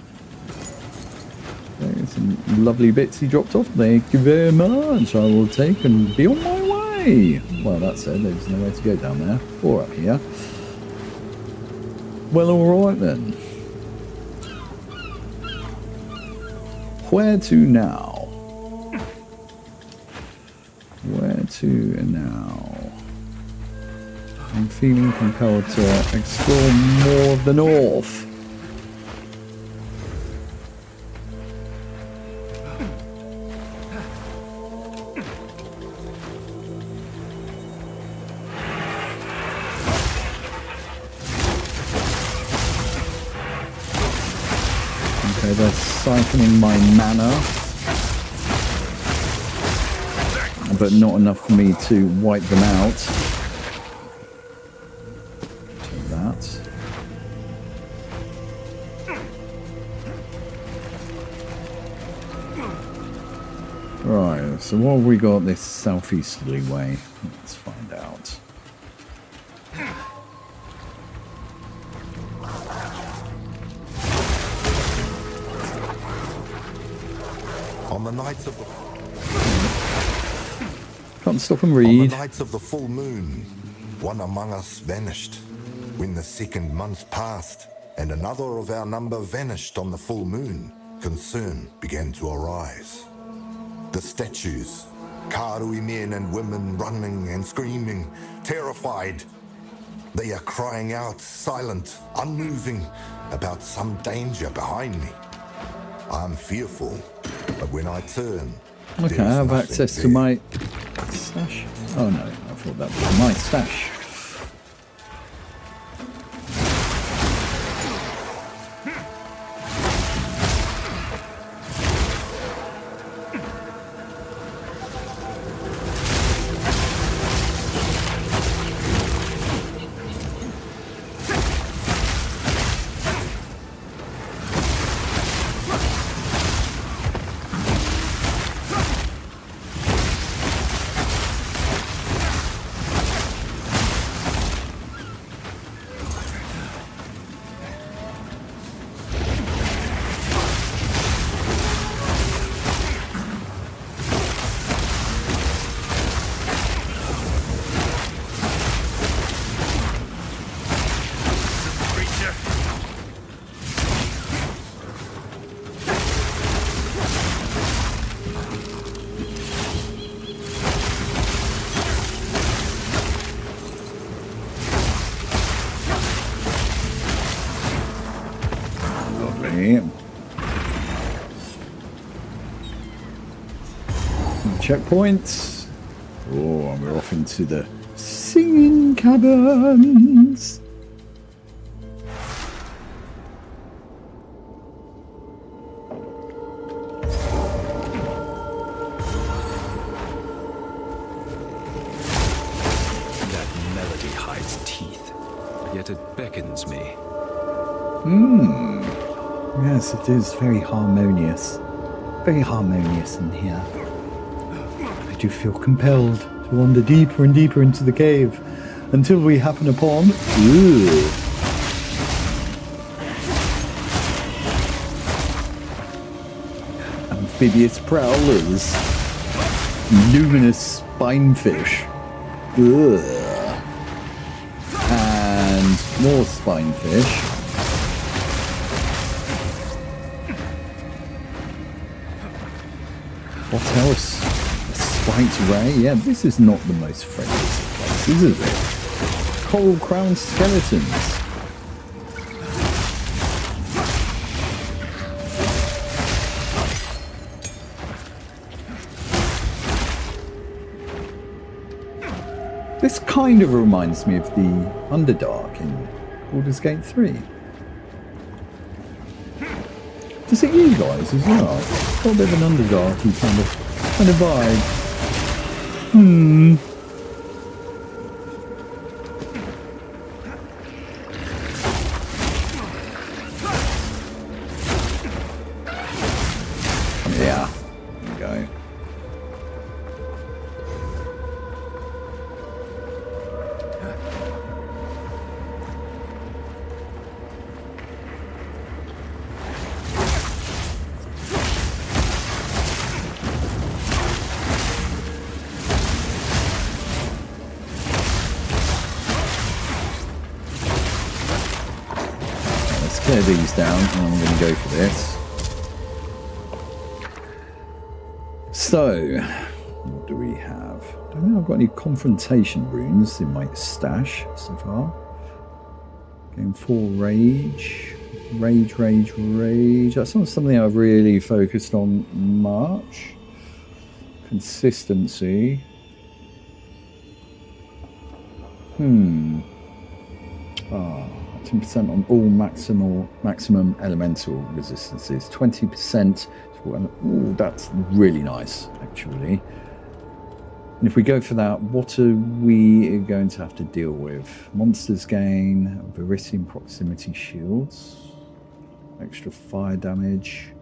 There's some lovely bits he dropped off. Thank you very much. I will take and be on my way. Well, that said, there's no way to go down there or up here. Well, all right then. Where to now? Where to now? I'm feeling compelled to explore more of the north. Okay, they're siphoning my mana, but not enough for me to wipe them out. Do that. Right, so what have we got this southeasterly way? Let's find out. On the nights of the Can't stop and On the read. nights of the full moon, one among us vanished. When the second month passed, and another of our number vanished on the full moon, concern began to arise. The statues, Karui men and women running and screaming, terrified. They are crying out, silent, unmoving, about some danger behind me. I'm fearful, but when I turn, Okay, there I is have nothing access to there. my stash. Oh no, I thought that was my stash. Creature. Lovely. Checkpoints. Oh, and we're off into the singing caverns. That melody hides teeth, yet it beckons me. Yes, it is very harmonious. Very harmonious in here. I do feel compelled to wander deeper and deeper into the cave until we happen upon amphibious prowlers, luminous spinefish, and more spinefish. What else? A spiked ray? Yeah, this is not the most friendly of places, is it? Coral crown skeletons. This kind of reminds me of the Underdark in Baldur's Gate 3. Does it you guys as well? It's got a bit of an Underdarky kind of vibe. Yeah, there we go. tear these down, and I'm going to go for this. So, what do we have? I don't think I've got any confrontation runes in my stash so far. Game 4 rage. Rage. That's not something I've really focused on much. Consistency. 10% on all maximum elemental resistances. 20%. Ooh, that's really nice, actually. And if we go for that, what are we going to have to deal with? Monsters gain Vixen proximity shields. Extra fire damage.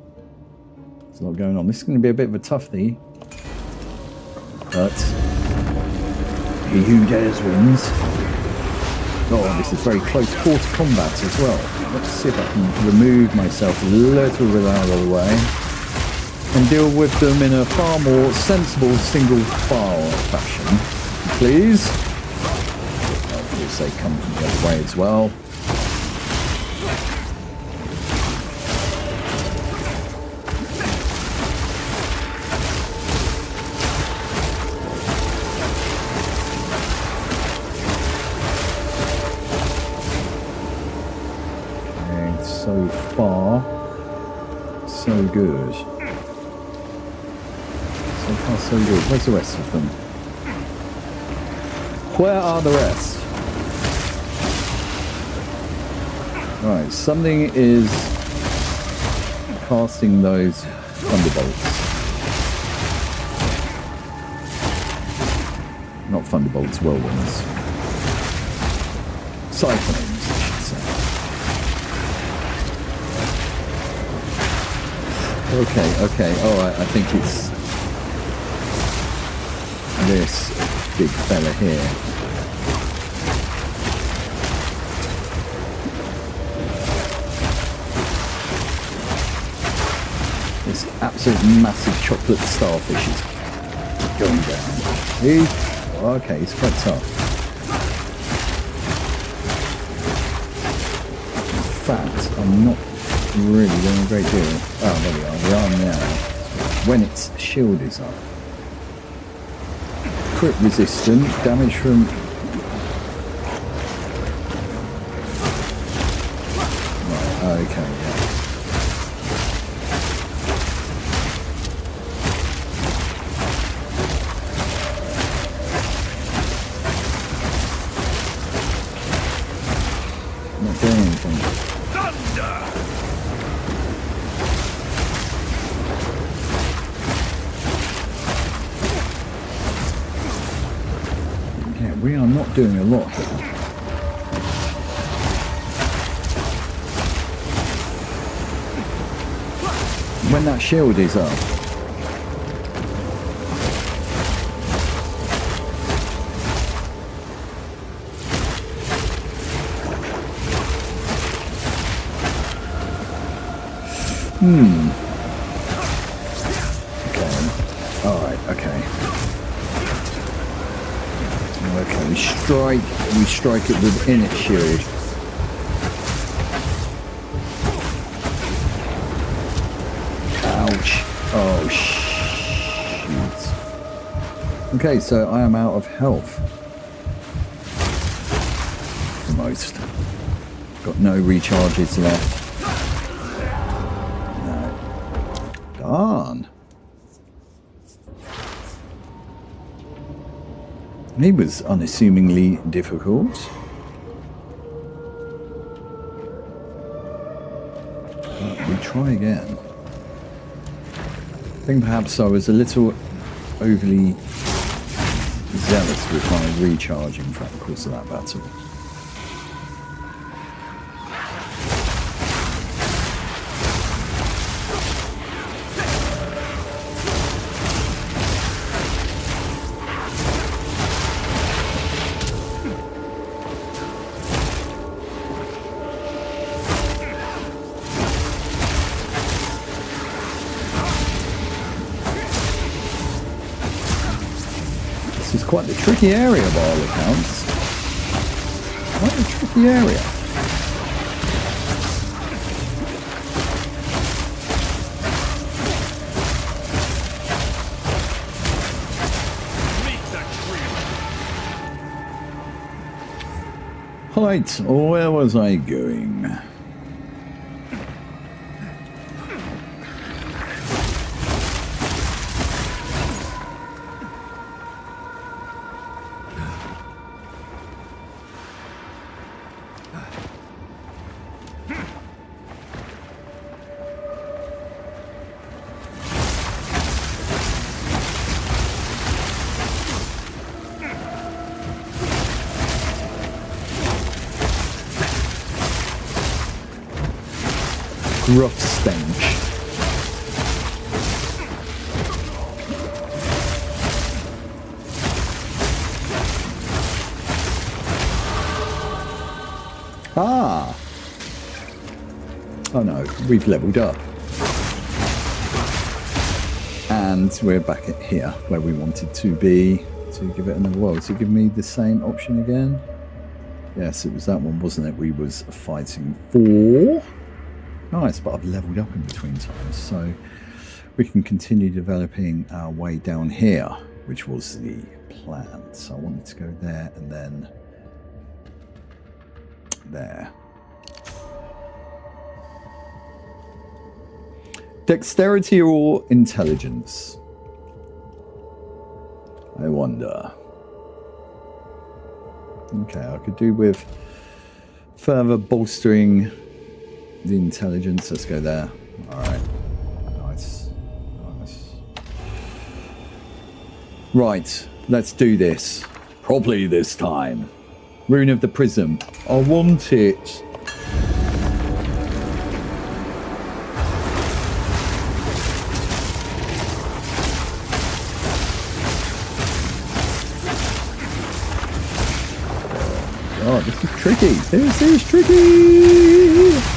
There's a lot going on. This is going to be a bit of a toughie. But he who dares wins. Oh, this is very close quarter combat as well. Let's see if I can remove myself a little bit out of the way and deal with them in a far more sensible single file fashion. Please. Of course, they come from the other way as well. So far, so good. So far, so good. Where's the rest of them? Where are the rest? Right, something is casting those thunderbolts. Not thunderbolts, whirlwinds. Cyclones, I should say. Okay, alright, I think it's this big fella here. This absolute massive chocolate starfish is going down. Okay, it's quite tough. In fact, I'm not really doing a great deal. Oh, there we are. We are now. When its shield is up. Crit resistant. Damage from... Right, okay, yeah. Not doing anything. We are not doing a lot here. When that shield is up, okay. Alright, okay. Okay, we strike it within its shield. Ouch. Oh, shoot. Okay, so I am out of health. Almost. Got no recharges left. No. Darn. He was unassumingly difficult. But we try again. I think perhaps I was a little overly zealous with my recharging throughout the course of that battle. This is quite the tricky area by all accounts. Quite a tricky area. Right, where was I going? Rough stench. Ah! Oh no, we've leveled up. And we're back at here where we wanted to be to give it another whirl. Does it give me the same option again? Yes, it was that one, wasn't it? We was fighting for... Nice, but I've leveled up in between times, so we can continue developing our way down here, which was the plan. So I wanted to go there and then there. Dexterity or intelligence? I wonder. Okay, I could do with further bolstering the intelligence. Let's go there. Alright. Nice. Nice. Right. Let's do this. Properly this time. Rune of the Prism. I want it. Oh, this is tricky. This is tricky.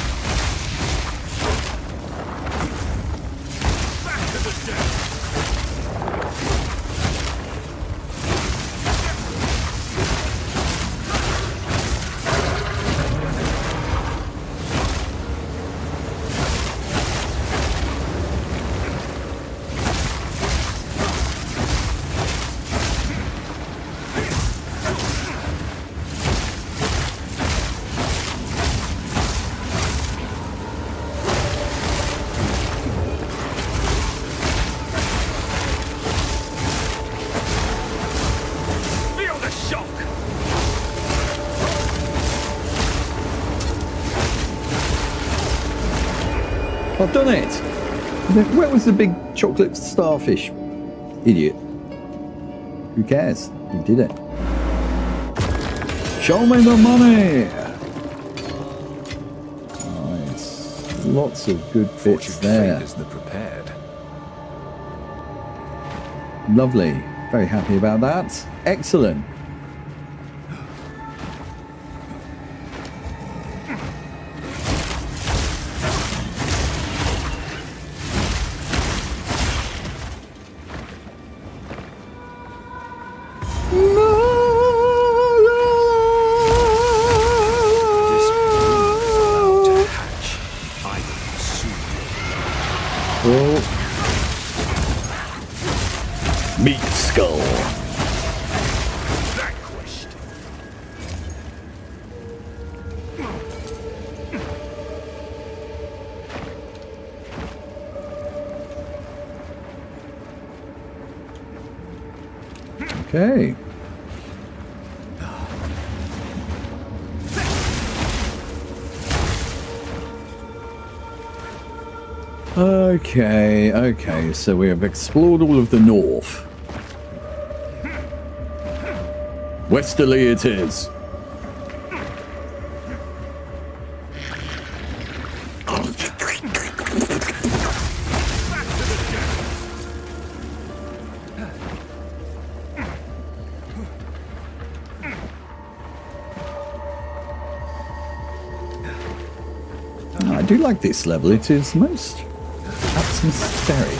I've done it! Where was the big chocolate starfish? Idiot. Who cares? We did it. Show me the money! Nice. Lots of good bits there. Lovely. Very happy about that. Excellent. Meat skull. Vanquished. Okay. Okay, so we have explored all of the north. Westerly it is. I do like this level. It is most atmospheric.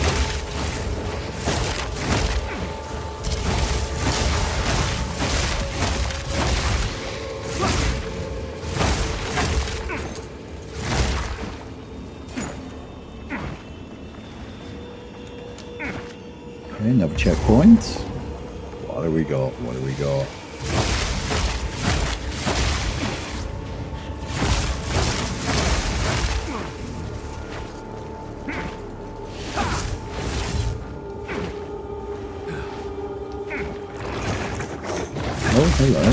Okay, another checkpoint. What do we got? What do we got? Oh, hello.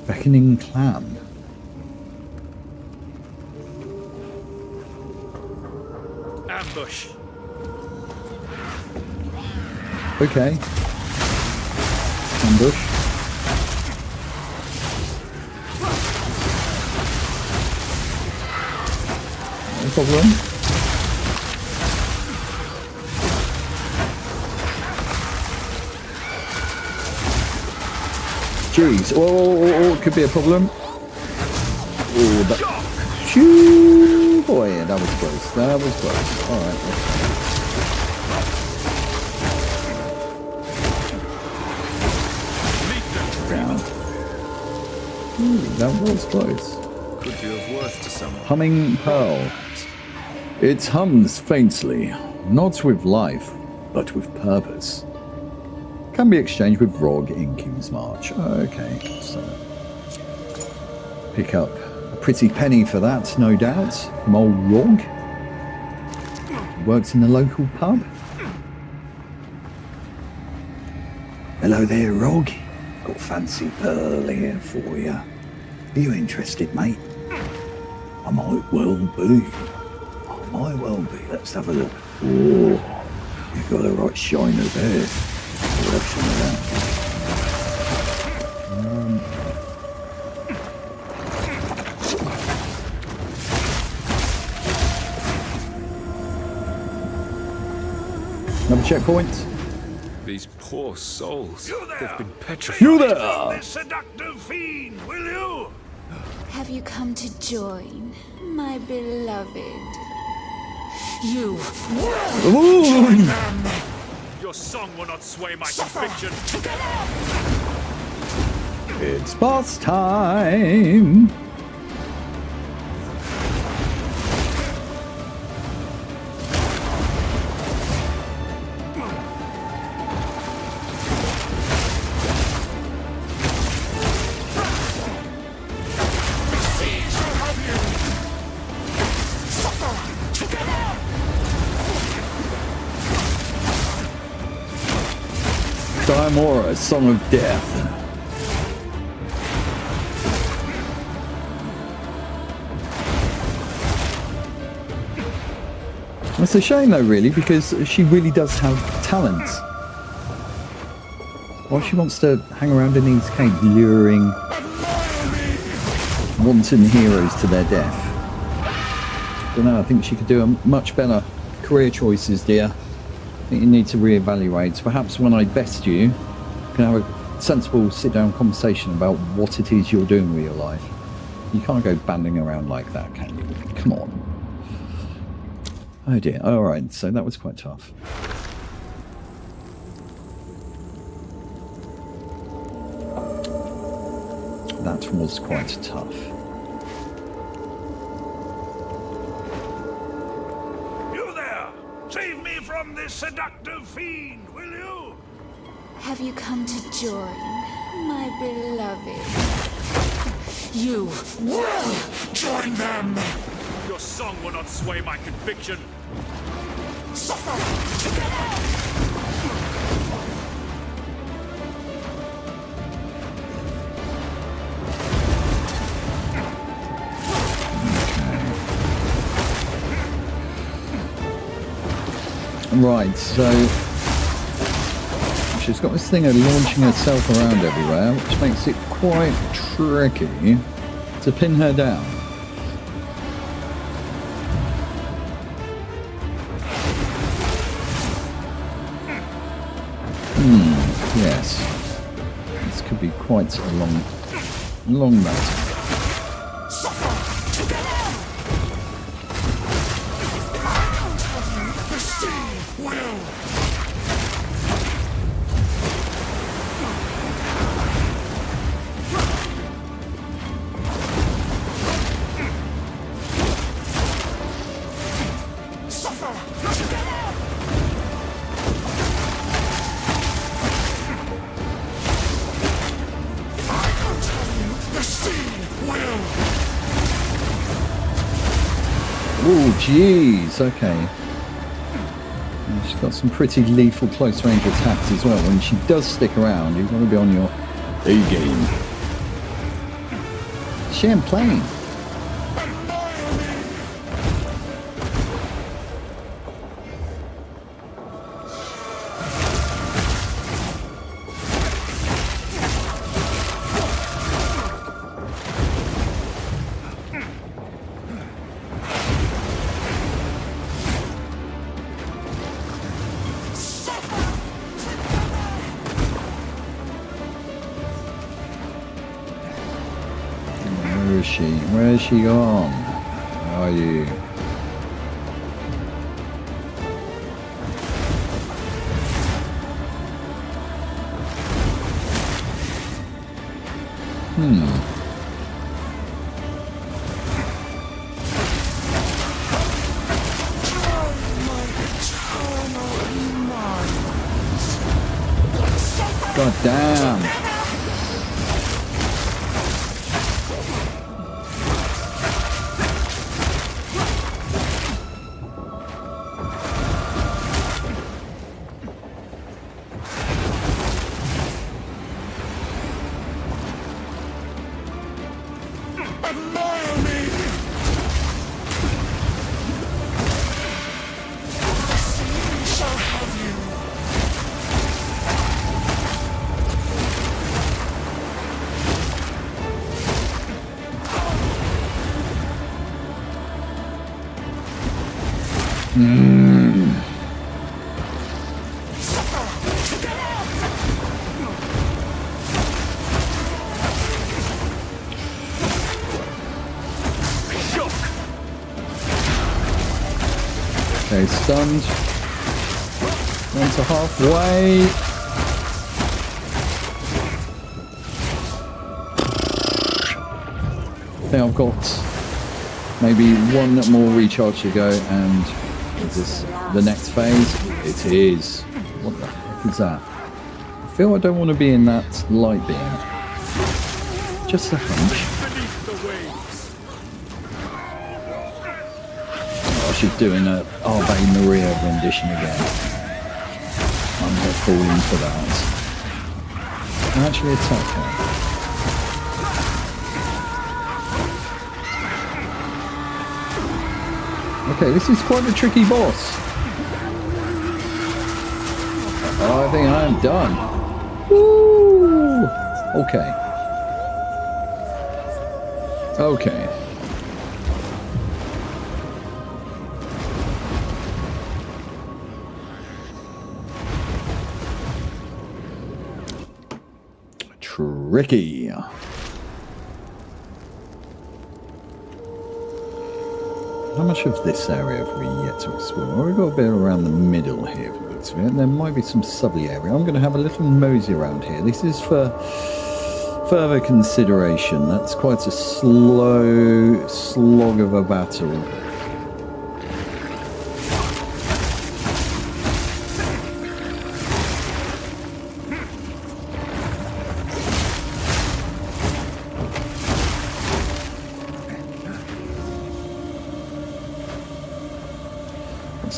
Beckoning clam. Ambush. Okay. Ambush. No problem. Jeez. Oh, could be a problem. Oh, that. Shoo, boy, yeah, that was close. That was close. All right. Down. Ooh, that was close. Could be of worth to someone. Humming pearl. It hums faintly, not with life, but with purpose. Can be exchanged with Rog in King's March. Okay, so pick up a pretty penny for that, no doubt, from old Rog. Works in the local pub. Hello there, Rog. Got a fancy pearl here for you. Are you interested, mate? I might well be. Let's have a look. Oh, you've got a right shiner there. We'll have some of that. Another checkpoint. These poor souls. They've been petrified. You there! This seductive fiend, will you? Have you come to join, my beloved? You Ooh. Your song will not sway my conviction. It's boss time! Diamora, Song of Death. It's a shame though, really, because she really does have talent. Why she wants to hang around in these caves, luring wanton heroes to their death. Don't know, I think she could do a much better career choices, dear. I think you need to reevaluate. Perhaps when I best you, you can have a sensible sit-down conversation about what it is you're doing with your life. You can't go banding around like that, can you? Come on. Oh dear. All right, so that was quite tough. That was quite tough. You there! Save me from this seductive fiend, will you? have you come to join, my beloved? You will join them! Your song will not sway my conviction. Suffer Right, so she's got this thing of launching herself around everywhere, which makes it quite tricky to pin her down. Yes. This could be quite a long battle. Oh, jeez. Okay. She's got some pretty lethal close range attacks as well. When she does stick around, you've got to be on your A game. Champlain. Where is she gone? Where are you? God damn. Okay, stunned. One to halfway. I think I've got maybe one more recharge to go, and is this the next phase? It is. What the heck is that? I feel I don't want to be in that light beam. Just a hunch. She's doing a Ave Maria rendition again. I'm going to fall into that. Can I actually attack her? Okay, this is quite a tricky boss. Oh, I think I am done. Woo! Okay. Okay. Tricky. How much of this area have we yet to explore? Well, we've got a bit around the middle here. There might be some subby area. I'm going to have a little mosey around here. This is for further consideration. That's quite a slow slog of a battle.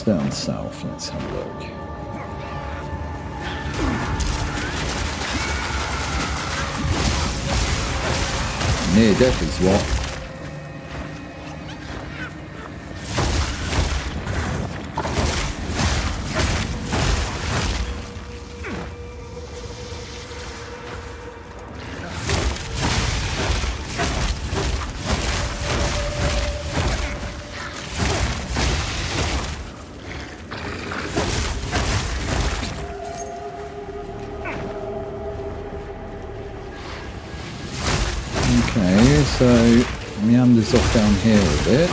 Down south, let's have a look. Near death is what? Okay, so meanders off down here a bit.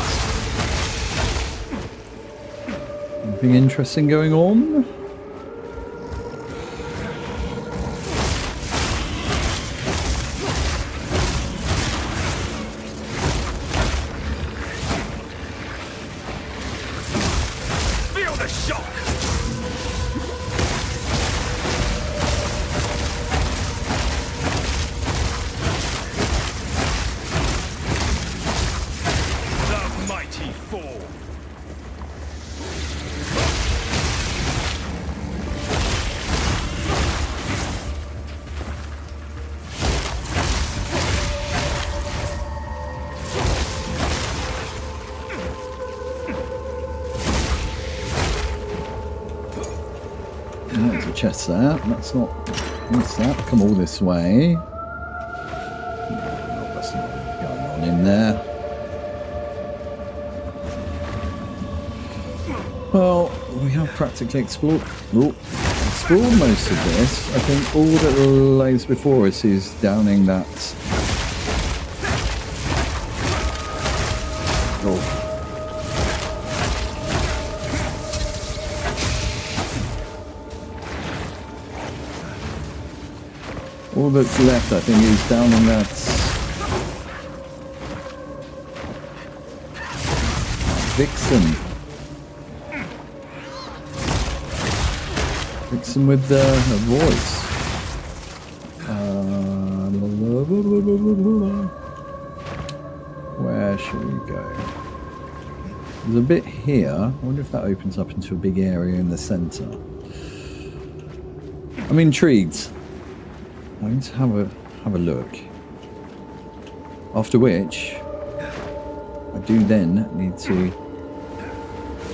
Anything interesting going on? Feel the shock! chest there. That's not... What's that? Come all this way. No, that's not going on in there. Well, we have practically explored most of this. I think all that lays before us is downing that... Oh. All that's left, I think, is downing that... Vixen. Vixen with her voice. Where should we go? There's a bit here. I wonder if that opens up into a big area in the centre. I'm intrigued. I'm going to have a look. After which, I do then need to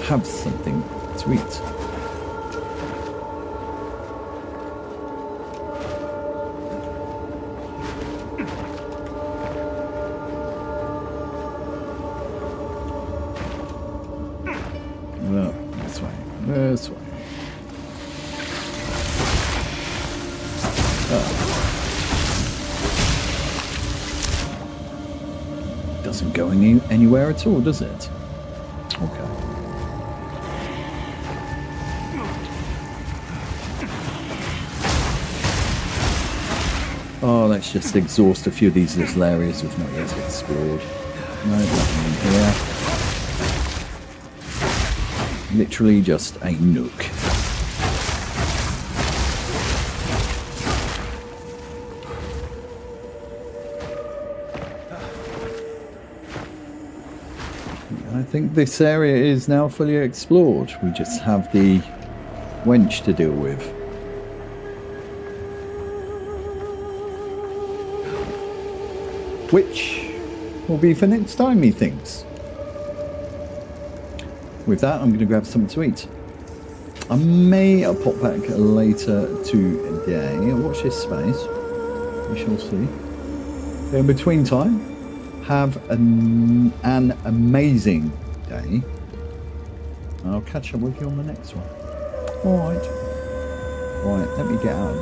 have something to eat. This way. Doesn't go anywhere at all, does it? Okay. Oh, let's just exhaust a few of these little areas we've not yet explored. No, nothing in here. Literally just a nook. I think this area is now fully explored. We just have the wench to deal with. Which will be for next time, methinks. With that, I'm going to grab something to eat. I may pop back later today. Watch this space. We shall see. In between time, have an amazing day. I'll catch up with you on the next one. Alright. Right, let me get out of here.